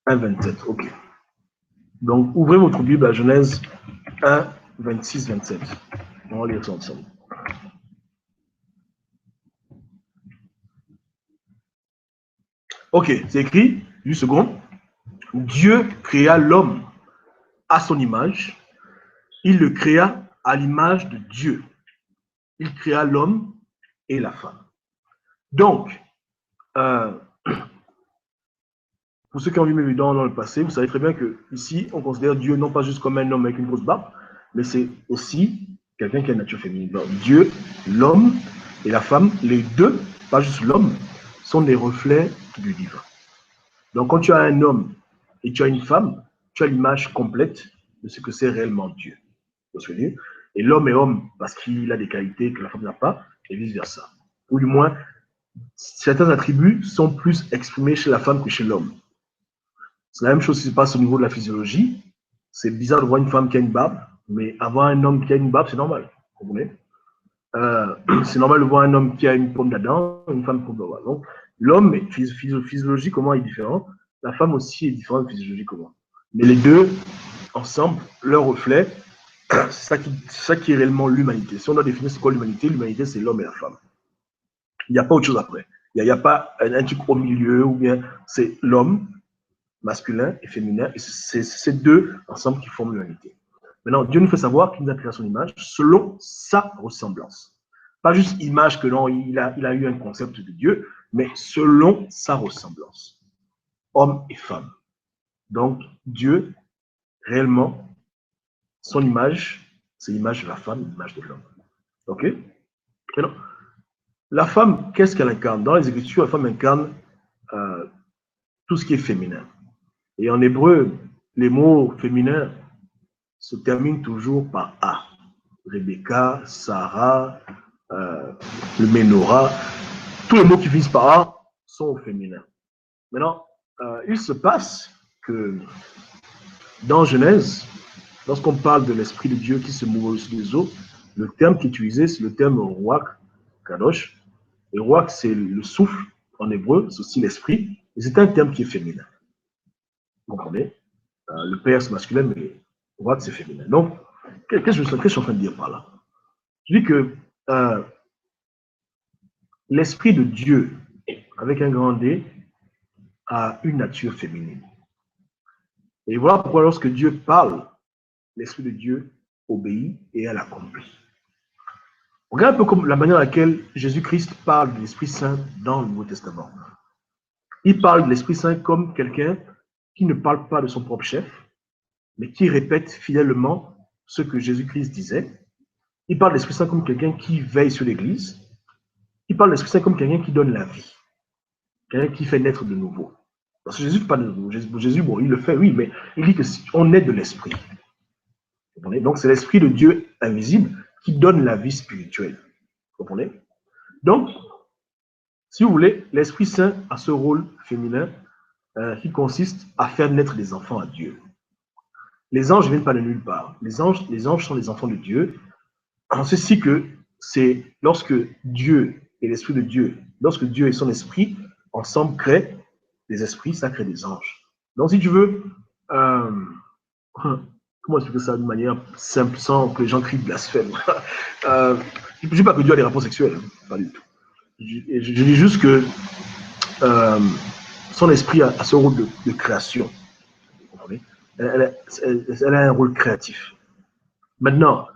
« 1, 27, ok. Donc, ouvrez votre Bible à Genèse 1, 26, 27. On va lire ça ensemble. Ok, c'est écrit, une seconde. Dieu créa l'homme à son image. Il le créa à l'image de Dieu. Il créa l'homme et la femme. Donc, pour ceux qui ont vu mes vidéos dans le passé, vous savez très bien que ici, on considère Dieu non pas juste comme un homme avec une grosse barbe, mais c'est aussi quelqu'un qui a une nature féminine. Donc, Dieu, l'homme et la femme, les deux, pas juste l'homme, sont des reflets du divin. Donc, quand tu as un homme et tu as une femme, tu as l'image complète de ce que c'est réellement Dieu. Et l'homme est homme parce qu'il a des qualités que la femme n'a pas, et vice-versa. Ou du moins, certains attributs sont plus exprimés chez la femme que chez l'homme. C'est la même chose qui se passe au niveau de la physiologie. C'est bizarre de voir une femme qui a une barbe, mais avoir un homme qui a une barbe, c'est normal. Vous comprenez? C'est normal de voir un homme qui a une pomme d'Adam, une femme pomme d'Adam. Donc, l'homme, physiologiquement, est différent. La femme aussi est différente physiologiquement. Mais les deux, ensemble, leur reflet, c'est ça qui est réellement l'humanité. Si on doit définir c'est quoi l'humanité, l'humanité, c'est l'homme et la femme. Il n'y a pas autre chose après. Il n'y a pas un truc au milieu, ou bien c'est l'homme, masculin et féminin, et c'est ces deux ensemble qui forment l'humanité. Maintenant, Dieu nous fait savoir qu'il nous a créé à son image selon sa ressemblance. Pas juste image que non, il a eu un concept de Dieu, mais selon sa ressemblance. Homme et femme. Donc, Dieu, réellement, son image, c'est l'image de la femme, l'image de l'homme. OK? Maintenant, la femme, qu'est-ce qu'elle incarne? Dans les Écritures, la femme incarne tout ce qui est féminin. Et en hébreu, les mots féminins se terminent toujours par A. Rebecca, Sarah, le Ménorah, tous les mots qui finissent par A sont au féminin. Maintenant, il se passe que dans Genèse, lorsqu'on parle de l'Esprit de Dieu qui se mouve au-dessus des eaux, le terme qui est utilisé, c'est le terme Ruach Kadosh. Et Ruach, c'est le souffle en hébreu, c'est aussi l'esprit, et c'est un terme qui est féminin. Vous comprenez? Le père, c'est masculin, mais Ruach, c'est féminin. Donc, qu'est-ce que je suis en train de dire par là? Je dis que l'Esprit de Dieu, avec un grand D, a une nature féminine. Et voilà pourquoi lorsque Dieu parle, l'Esprit de Dieu obéit et elle accomplit. Regarde un peu comme la manière à laquelle Jésus-Christ parle de l'Esprit Saint dans le Nouveau Testament. Il parle de l'Esprit Saint comme quelqu'un qui ne parle pas de son propre chef, mais qui répète fidèlement ce que Jésus-Christ disait. Il parle de l'Esprit Saint comme quelqu'un qui veille sur l'Église. Il parle de l'Esprit Saint comme quelqu'un qui donne la vie, quelqu'un qui fait naître de nouveau. Parce que Jésus, pas de nouveau. Jésus, bon, il le fait, oui, mais il dit que on est de l'Esprit. Donc, c'est l'Esprit de Dieu invisible qui donne la vie spirituelle. Vous comprenez? Donc, si vous voulez, l'Esprit Saint a ce rôle féminin qui consiste à faire naître des enfants à Dieu. Les anges ne viennent pas de nulle part. Les anges sont les enfants de Dieu, en ceci que c'est lorsque Dieu et l'Esprit de Dieu, lorsque Dieu et son Esprit ensemble créent des esprits, ça crée des anges. Donc, si tu veux, comment expliquer ça d'une manière simple, sans que les gens crient blasphème? Je ne dis pas que Dieu a des rapports sexuels, hein, pas du tout. Je dis juste que son esprit a ce rôle de création. Elle a un rôle créatif. Maintenant,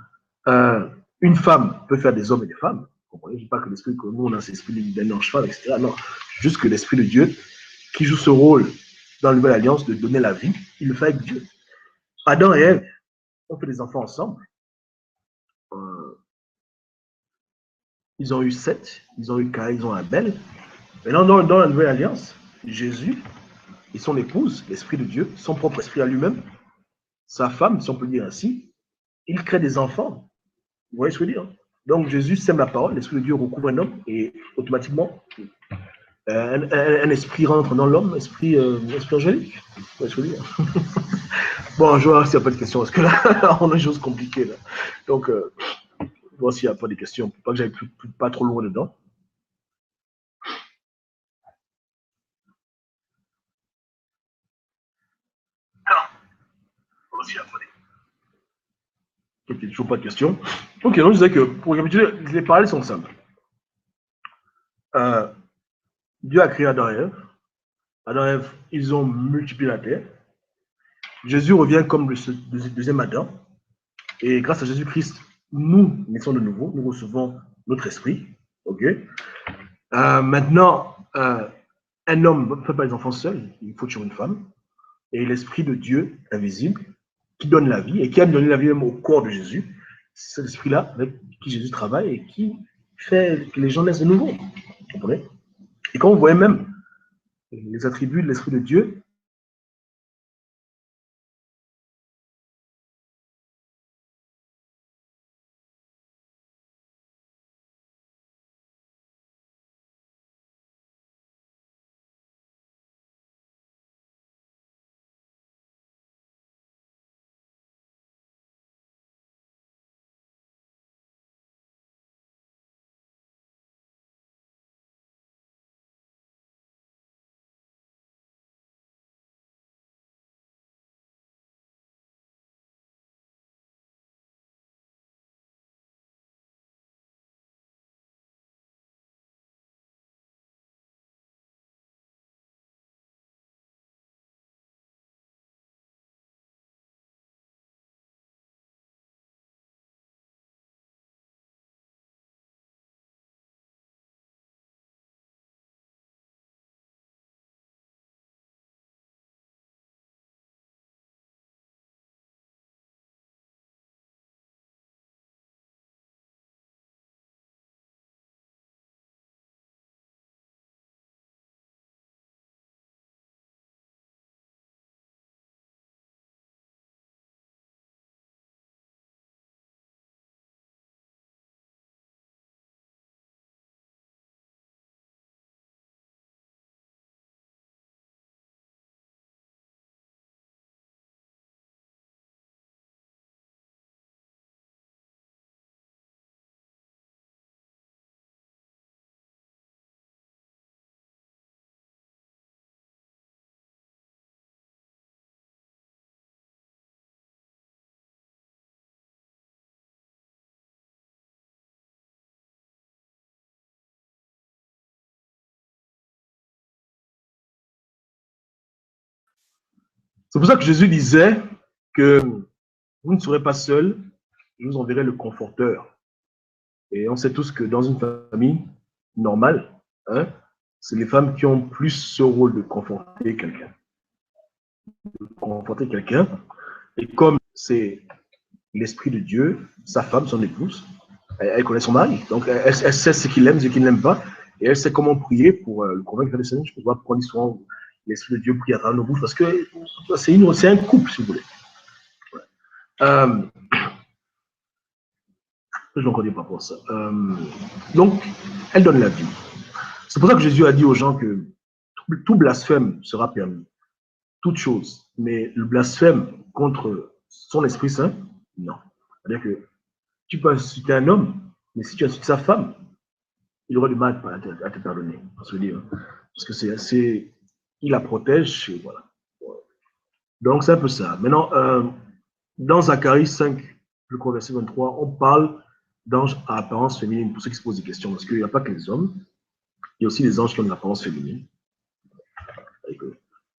une femme peut faire des hommes et des femmes. Je ne dis pas que l'esprit que nous, on a cet esprit d'un ange-femme, etc. Non, juste que l'esprit de Dieu, qui joue ce rôle dans la nouvelle alliance de donner la vie, il le fait avec Dieu. Adam et Ève ont fait des enfants ensemble. Ils ont eu Seth, ils ont eu Caïn, ils ont Abel. Maintenant, dans la nouvelle alliance, Jésus et son épouse, l'Esprit de Dieu, son propre esprit à lui-même, sa femme, si on peut dire ainsi, il crée des enfants. Vous voyez ce que je veux dire? Donc Jésus sème la parole, l'Esprit de Dieu recouvre un homme et automatiquement, un esprit rentre dans l'homme, esprit angélique. Vous voyez ce que je veux dire? Bon, je vois s'il n'y a pas de questions, parce que là, on a des choses compliquées. Là. Donc, voir s'il n'y a pas de questions, pour pas que j'aille pas trop loin dedans. Il n'y a toujours pas de questions. Ok, donc je disais que pour récapituler, les parallèles sont simples. Dieu a créé Adam et Ève. Adam et Ève, ils ont multiplié la terre. Jésus revient comme le deuxième Adam. Et grâce à Jésus-Christ, nous naissons de nouveau, nous recevons notre esprit. Ok. Maintenant, un homme ne fait pas les enfants seul, il faut toujours une femme. Et l'esprit de Dieu invisible, qui donne la vie et qui a donné la vie même au corps de Jésus, C'est cet esprit-là avec qui Jésus travaille et qui fait que les gens naissent de nouveau. Vous comprenez? Et quand vous voyez même les attributs de l'Esprit de Dieu, c'est pour ça que Jésus disait que vous ne serez pas seul, je vous enverrai le conforteur. Et on sait tous que dans une famille normale, hein, c'est les femmes qui ont plus ce rôle de conforter quelqu'un. Conforter quelqu'un. Et comme c'est l'Esprit de Dieu, sa femme, son épouse, elle connaît son mari. Donc, elle sait ce qu'il aime, ce qu'il n'aime pas. Et elle sait comment prier pour le convaincre de Seigneur. Je vois pourquoi on dit souvent l'Esprit de Dieu prie à travers nos bouches, parce que c'est un couple, si vous voulez. Euh, je n'en connais pas pour ça. Donc, elle donne la vie. C'est pour ça que Jésus a dit aux gens que tout blasphème sera permis. Toute chose. Mais le blasphème contre son Esprit Saint, non. C'est-à-dire que tu peux insulter un homme, mais si tu insultes sa femme, il aura du mal à te pardonner. Parce que il la protège, et voilà. Donc c'est un peu ça. Maintenant, dans Zacharie 5, le verset 23, on parle d'anges à apparence féminine, pour ceux qui se posent des questions, parce qu'il n'y a pas que les hommes, il y a aussi les anges qui ont une apparence féminine.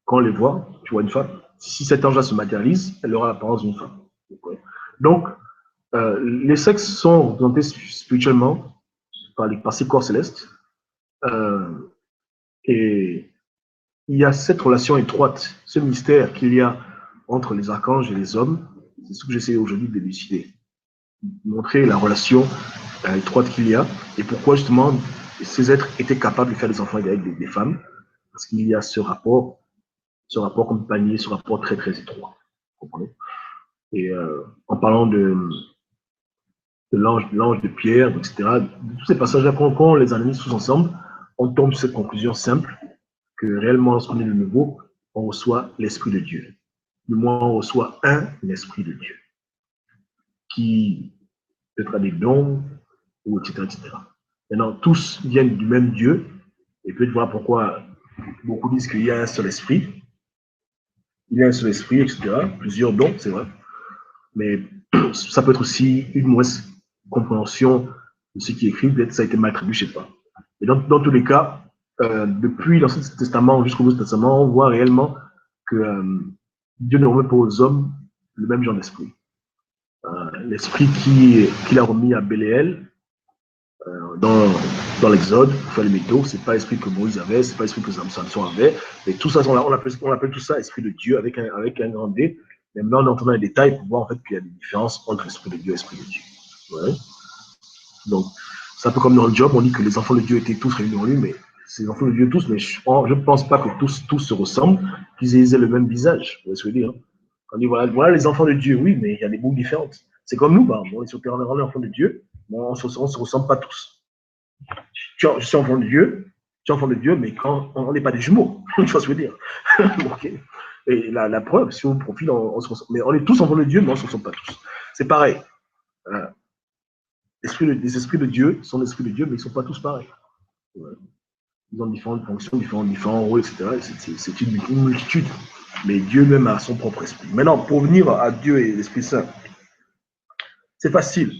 Quand on les voit, tu vois une femme. Si cet ange-là se matérialise, elle aura l'apparence d'une femme. Donc, les sexes sont représentés spirituellement par ces corps célestes. Et il y a cette relation étroite, ce mystère qu'il y a entre les archanges et les hommes. C'est ce que j'essaie aujourd'hui d'élucider. Montrer la relation étroite qu'il y a et pourquoi justement ces êtres étaient capables de faire des enfants avec des femmes. Parce qu'il y a ce rapport comme panier, ce rapport très très étroit. Vous comprenez? Et en parlant de l'ange de Pierre, etc., tous ces passages-là, quand on les analyse tous ensemble, on tombe sur cette conclusion simple que réellement, lorsqu'on est de nouveau, on reçoit l'Esprit de Dieu. Du moins, on reçoit un Esprit de Dieu qui peut-être a des dons, ou etc., etc. Maintenant, tous viennent du même Dieu, et peut-être voilà pourquoi beaucoup disent qu'il y a un seul esprit. Il y a un seul esprit, etc. Plusieurs dons, c'est vrai. Mais ça peut être aussi une mauvaise compréhension de ce qui est écrit. Peut-être ça a été mal traduit, je ne sais pas. Et dans tous les cas, depuis l'Ancien Testament jusqu'au Nouveau Testament, on voit réellement que Dieu ne remet pas aux hommes le même genre d'esprit. L'esprit qu'il a remis à Béléel dans l'Exode, pour faire les métaux, ce n'est pas l'esprit que Moïse avait, ce n'est pas l'esprit que Samson avait. Et tout ça, on appelle tout ça esprit de Dieu avec un grand D. Mais maintenant, on entend dans les détails pour voir en fait qu'il y a des différences entre l'esprit de Dieu et l'esprit de Dieu. Ouais. Donc, c'est un peu comme dans le job, on dit que les enfants de Dieu étaient tous réunis en lui, mais ces enfants de Dieu tous, mais je ne pense pas que tous se ressemblent, qu'ils aient le même visage. Vous voyez ce que je veux dire? On dit, voilà les enfants de Dieu, oui, mais il y a des boucles différentes. C'est comme nous, on est sur terre, on est enfants de Dieu, mais on ne se ressemble pas tous. Je suis enfant de Dieu, tu es enfant de Dieu, mais quand on n'est pas des jumeaux, tu vois ce que je veux dire? Okay. Et la preuve, si on profile, on se ressemble. Mais on est tous enfants de Dieu, mais on ne se ressemble pas tous. C'est pareil. Euh, les esprits de Dieu sont les esprits de Dieu, mais ils ne sont pas tous pareils. Ouais. Ils ont différentes fonctions, différents rôles, etc. C'est une multitude. Mais Dieu même a son propre esprit. Maintenant, pour venir à Dieu et l'Esprit Saint, c'est facile.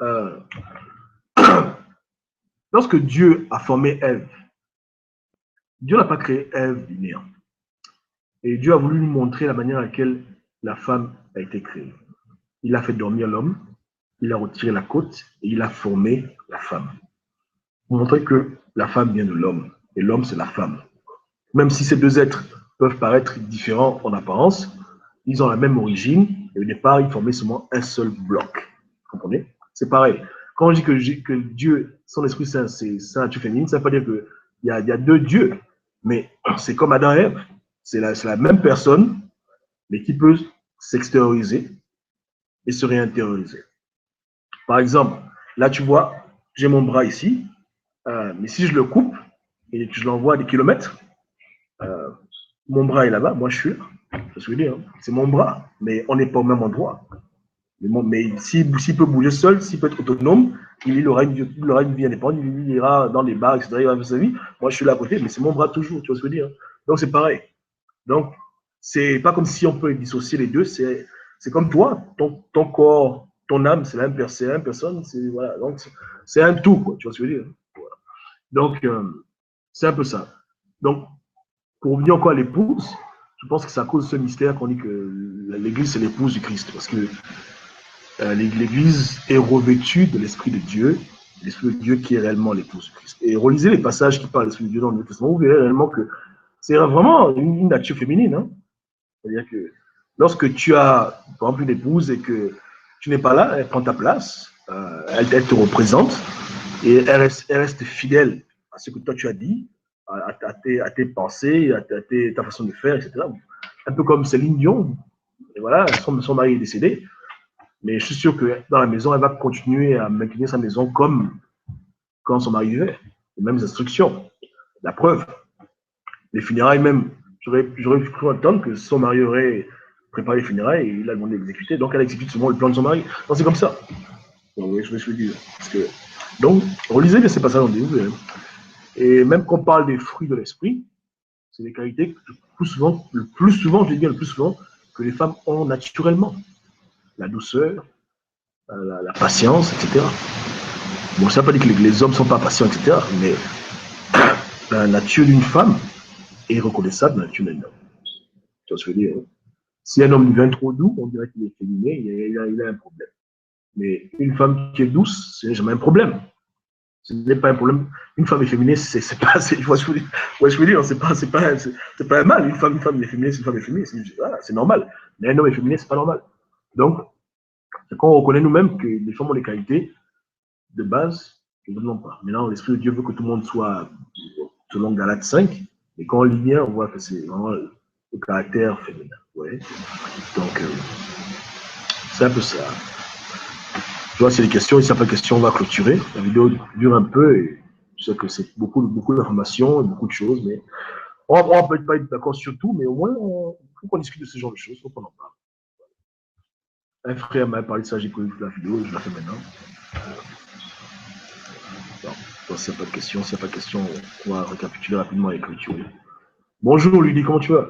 Euh, lorsque Dieu a formé Ève, Dieu n'a pas créé Ève du néant. Et Dieu a voulu nous montrer la manière à laquelle la femme a été créée. Il a fait dormir l'homme, il a retiré la côte et il a formé la femme. Pour montrer que la femme vient de l'homme et l'homme, c'est la femme. Même si ces deux êtres peuvent paraître différents en apparence, ils ont la même origine et au départ, ils formaient seulement un seul bloc. Vous comprenez? C'est pareil. Quand on dit que Dieu, son Esprit Saint, c'est sa nature féminine, ça ne veut pas dire qu'il y a deux dieux, mais c'est comme Adam et Ève. C'est la même personne, mais qui peut s'extérioriser et se réintérioriser. Par exemple, là, tu vois, j'ai mon bras ici, mais si je le coupe et que je l'envoie à des kilomètres, euh, mon bras est là-bas, moi je suis là. Je veux dire, c'est mon bras, mais on n'est pas au même endroit. Mais s'il peut bouger seul, s'il peut être autonome, il aura une vie indépendante, il ira dans les bars, etc. Il va faire sa vie. Moi, je suis là à côté, mais c'est mon bras toujours, tu vois ce que je veux dire. Donc, c'est pareil. Donc, c'est pas comme si on peut dissocier les deux. C'est comme toi, ton corps, ton âme, c'est la même personne. Voilà. Donc, c'est un tout, quoi, tu vois ce que je veux dire. Voilà. Donc, c'est un peu ça. Donc, pour revenir encore à l'épouse, je pense que c'est à cause de ce mystère qu'on dit que l'Église, c'est l'épouse du Christ. Parce que l'Église est revêtue de l'Esprit de Dieu, l'Esprit de Dieu qui est réellement l'épouse du Christ. Et relisez les passages qui parlent de l'Esprit de Dieu dans le Nouveau Testament, vous verrez réellement que c'est vraiment une nature féminine. Hein. C'est-à-dire que lorsque tu as, par exemple, une épouse et que tu n'es pas là, elle prend ta place, elle te représente et elle reste fidèle à ce que toi tu as dit, à tes pensées, à ta façon de faire, etc. Un peu comme Céline Dion. Et voilà, son mari est décédé. Mais je suis sûr que dans la maison, elle va continuer à maintenir sa maison comme quand son mari vivait. Les mêmes instructions. La preuve, les funérailles même, j'aurais cru entendre que son mari aurait préparé les funérailles et il a demandé d'exécuter. Donc elle exécute souvent le plan de son mari. Non, c'est comme ça. Donc, je me suis dit. Donc, relisez bien ces passages en Dieu. Et même qu'on parle des fruits de l'esprit, c'est des qualités que le plus souvent, je dis bien le plus souvent, que les femmes ont naturellement. La douceur, la patience, etc. Bon, ça ne veut pas dire que les hommes ne sont pas patients, etc. Mais la nature d'une femme est reconnaissable de la nature d'un homme. Tu vois ce que je veux dire? Si un homme devient trop doux, on dirait qu'il est féminin, il a un problème. Mais une femme qui est douce, ce n'est jamais un problème. Ce n'est pas un problème. Une femme efféminée, c'est pas. Je vois ce que je veux dire, c'est pas un mal. Une femme efféminée, c'est une femme efféminée. C'est normal. Mais un homme efféminé, c'est pas normal. Donc, c'est quand on reconnaît nous-mêmes que les femmes ont des qualités de base que nous n'avons pas. Maintenant, l'Esprit de Dieu veut que tout le monde soit selon Galates 5. Et quand on lit bien, on voit que c'est vraiment le caractère féminin. Ouais. Donc, c'est un peu ça. Tu vois, c'est des questions, et si n'y a pas de questions, on va clôturer. La vidéo dure un peu et je sais que c'est beaucoup d'informations et beaucoup de choses, mais on peut pas être d'accord sur tout, mais au moins, il faut qu'on discute de ce genre de choses, il faut qu'on en parle. Un frère m'a parlé de ça, j'ai écouté la vidéo, je la fais maintenant. Donc, s'il n'y a pas de questions, on va récapituler rapidement et clôturer. Bonjour, Lydie, comment tu vas?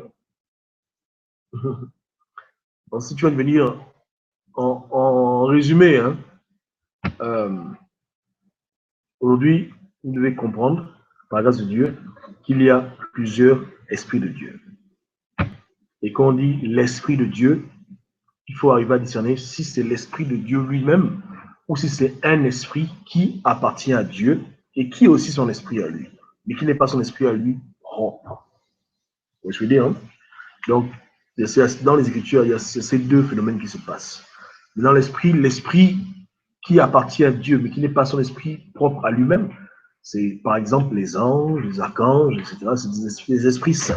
Donc, si tu vas venir en résumé, hein, aujourd'hui, vous devez comprendre, par la grâce de Dieu, qu'il y a plusieurs esprits de Dieu. Et quand on dit l'esprit de Dieu, il faut arriver à discerner si c'est l'esprit de Dieu lui-même ou si c'est un esprit qui appartient à Dieu et qui est aussi son esprit à lui, mais qui n'est pas son esprit à lui propre. Vous voyez ce que je veux dire, hein? Donc, dans les Écritures, il y a ces deux phénomènes qui se passent. Dans l'esprit qui appartient à Dieu, mais qui n'est pas son esprit propre à lui-même, c'est par exemple les anges, les archanges, etc. C'est des esprits saints.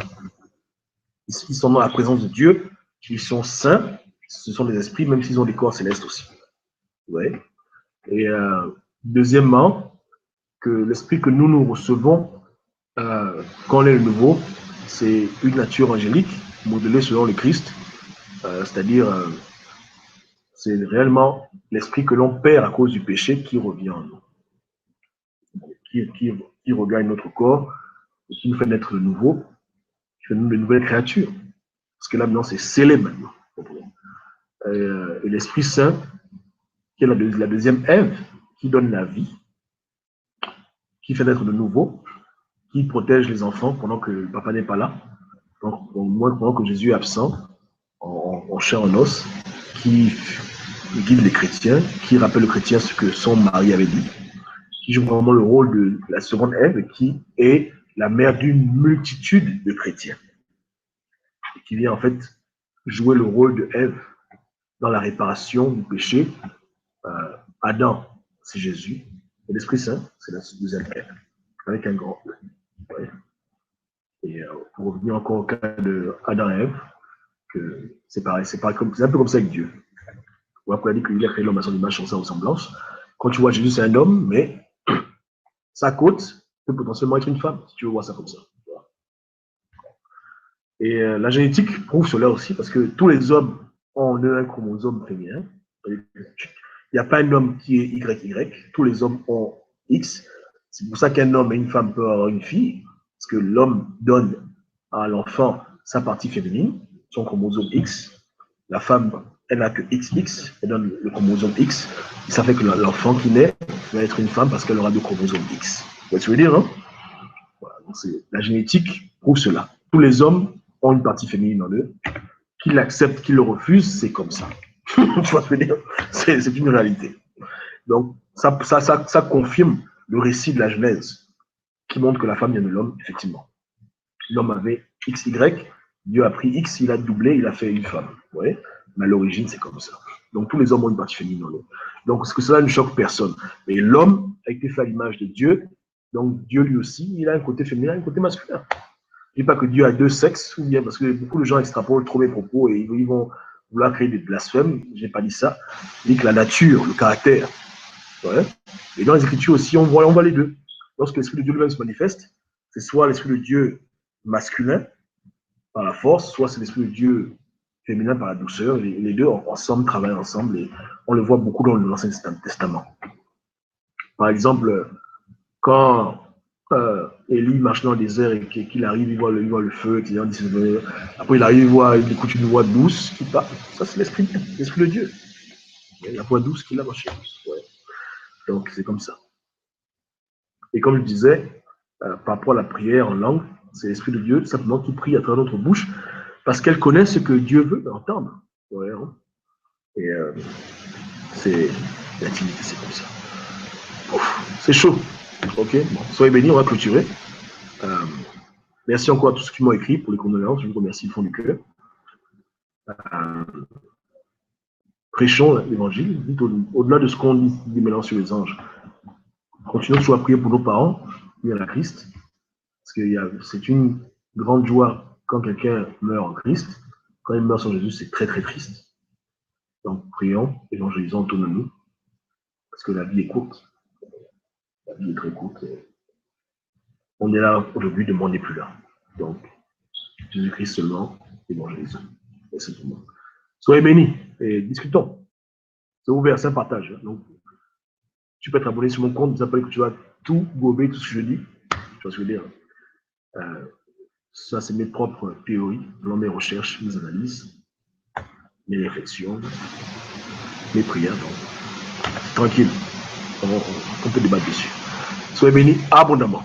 Ils sont dans la présence de Dieu, ils sont saints, ce sont des esprits, même s'ils ont des corps célestes aussi. Ouais. Et deuxièmement, que l'esprit que nous recevons quand on est le nouveau, c'est une nature angélique, modelée selon le Christ, c'est-à-dire c'est réellement l'esprit que l'on perd à cause du péché qui revient en nous, qui regagne notre corps, et qui nous fait naître de nouveau, qui fait de nous de nouvelles créatures. Parce que là, maintenant, c'est scellé maintenant. Et l'Esprit Saint, qui est la deuxième Ève, qui donne la vie, qui fait naître de nouveau, qui protège les enfants pendant que le papa n'est pas là, donc pendant que Jésus est absent, en chair en os, qui guide les chrétiens, qui rappelle aux chrétiens ce que son mari avait dit, qui joue vraiment le rôle de la seconde Ève, qui est la mère d'une multitude de chrétiens, et qui vient en fait jouer le rôle de Ève dans la réparation du péché. Adam, c'est Jésus, et l'Esprit Saint, c'est la deuxième Ève, avec un grand E. Ouais. Et pour revenir encore au cas de Adam et Ève, que c'est pareil, c'est un peu comme ça avec Dieu. On a dit qu'il a créé l'homme à son image, sur sa ressemblance. Quand tu vois Jésus, c'est un homme, mais sa côte peut potentiellement être une femme, si tu veux voir ça comme ça. Et la génétique prouve cela aussi, parce que tous les hommes ont un chromosome féminin. Il n'y a pas un homme qui est YY, tous les hommes ont X. C'est pour ça qu'un homme et une femme peuvent avoir une fille, parce que l'homme donne à l'enfant sa partie féminine, son chromosome X. La femme, elle n'a que XX, elle donne le chromosome X. Et ça fait que l'enfant qui naît va être une femme parce qu'elle aura deux chromosomes X. Vous voyez ce que je veux dire, non? Voilà, donc la génétique prouve cela. Tous les hommes ont une partie féminine en eux. Qu'ils l'acceptent, qu'ils le refusent, c'est comme ça. Tu vois ce que je veux dire? C'est une réalité. Donc, ça confirme le récit de la Genèse, qui montre que la femme vient de l'homme, effectivement. L'homme avait XY, Dieu a pris X, il a doublé, il a fait une femme. Ouais. Mais à l'origine, c'est comme ça. Donc, tous les hommes ont une partie féminine en eux. Donc, ce que cela ne choque personne. Mais l'homme a été fait à l'image de Dieu. Donc, Dieu lui aussi, il a un côté féminin, un côté masculin. Je ne dis pas que Dieu a deux sexes, ou bien parce que beaucoup de gens extrapolent trop mes propos et ils vont vouloir créer des blasphèmes. Je n'ai pas dit ça. Je dis que la nature, le caractère. Ouais. Et dans les Écritures aussi, on voit les deux. Lorsque l'Esprit de Dieu lui-même se manifeste, c'est soit l'Esprit de Dieu masculin par la force, soit c'est l'Esprit de Dieu féminin par la douceur. Les deux ensemble travaillent ensemble et on le voit beaucoup dans l'Ancien Testament. Par exemple, quand Élie marche dans le désert et qu'il arrive, il voit le feu, après il arrive, il écoute une voix douce qui parle. Ça, c'est l'Esprit de Dieu. La voix douce qu'il a marché. Ouais. Donc, c'est comme ça. Et comme je disais, par rapport à la prière en langue, c'est l'Esprit de Dieu, tout simplement, qui prie à travers notre bouche, parce qu'elle connaît ce que Dieu veut entendre. Ouais, hein? Et c'est l'intimité, c'est comme ça. C'est chaud. Ok, bon, soyez bénis, on va clôturer. Merci encore à tous ceux qui m'ont écrit pour les condoléances, je vous remercie du fond du cœur. Prêchons l'évangile, au-delà de ce qu'on dit maintenant sur les anges. Continuons toujours à prier pour nos parents, prier à Christ, parce que c'est une grande joie quand quelqu'un meurt en Christ. Quand il meurt sans Jésus, c'est très très triste. Donc prions, évangélisons autour de nous, parce que la vie est courte. La vie est très courte. On est là aujourd'hui, demain on n'est plus là. Donc, Jésus-Christ seulement, évangélisons. Merci tout le monde. Soyez bénis et discutons. C'est ouvert, c'est un partage. Donc, tu peux être abonné sur mon compte, ça peut que tu vas tout gober, tout ce que je dis. Tu vois ce que je veux dire? Ça, c'est mes propres théories, mes recherches, mes analyses, mes réflexions, mes prières. Donc, tranquille, on peut débattre dessus. Soyez bénis abondamment.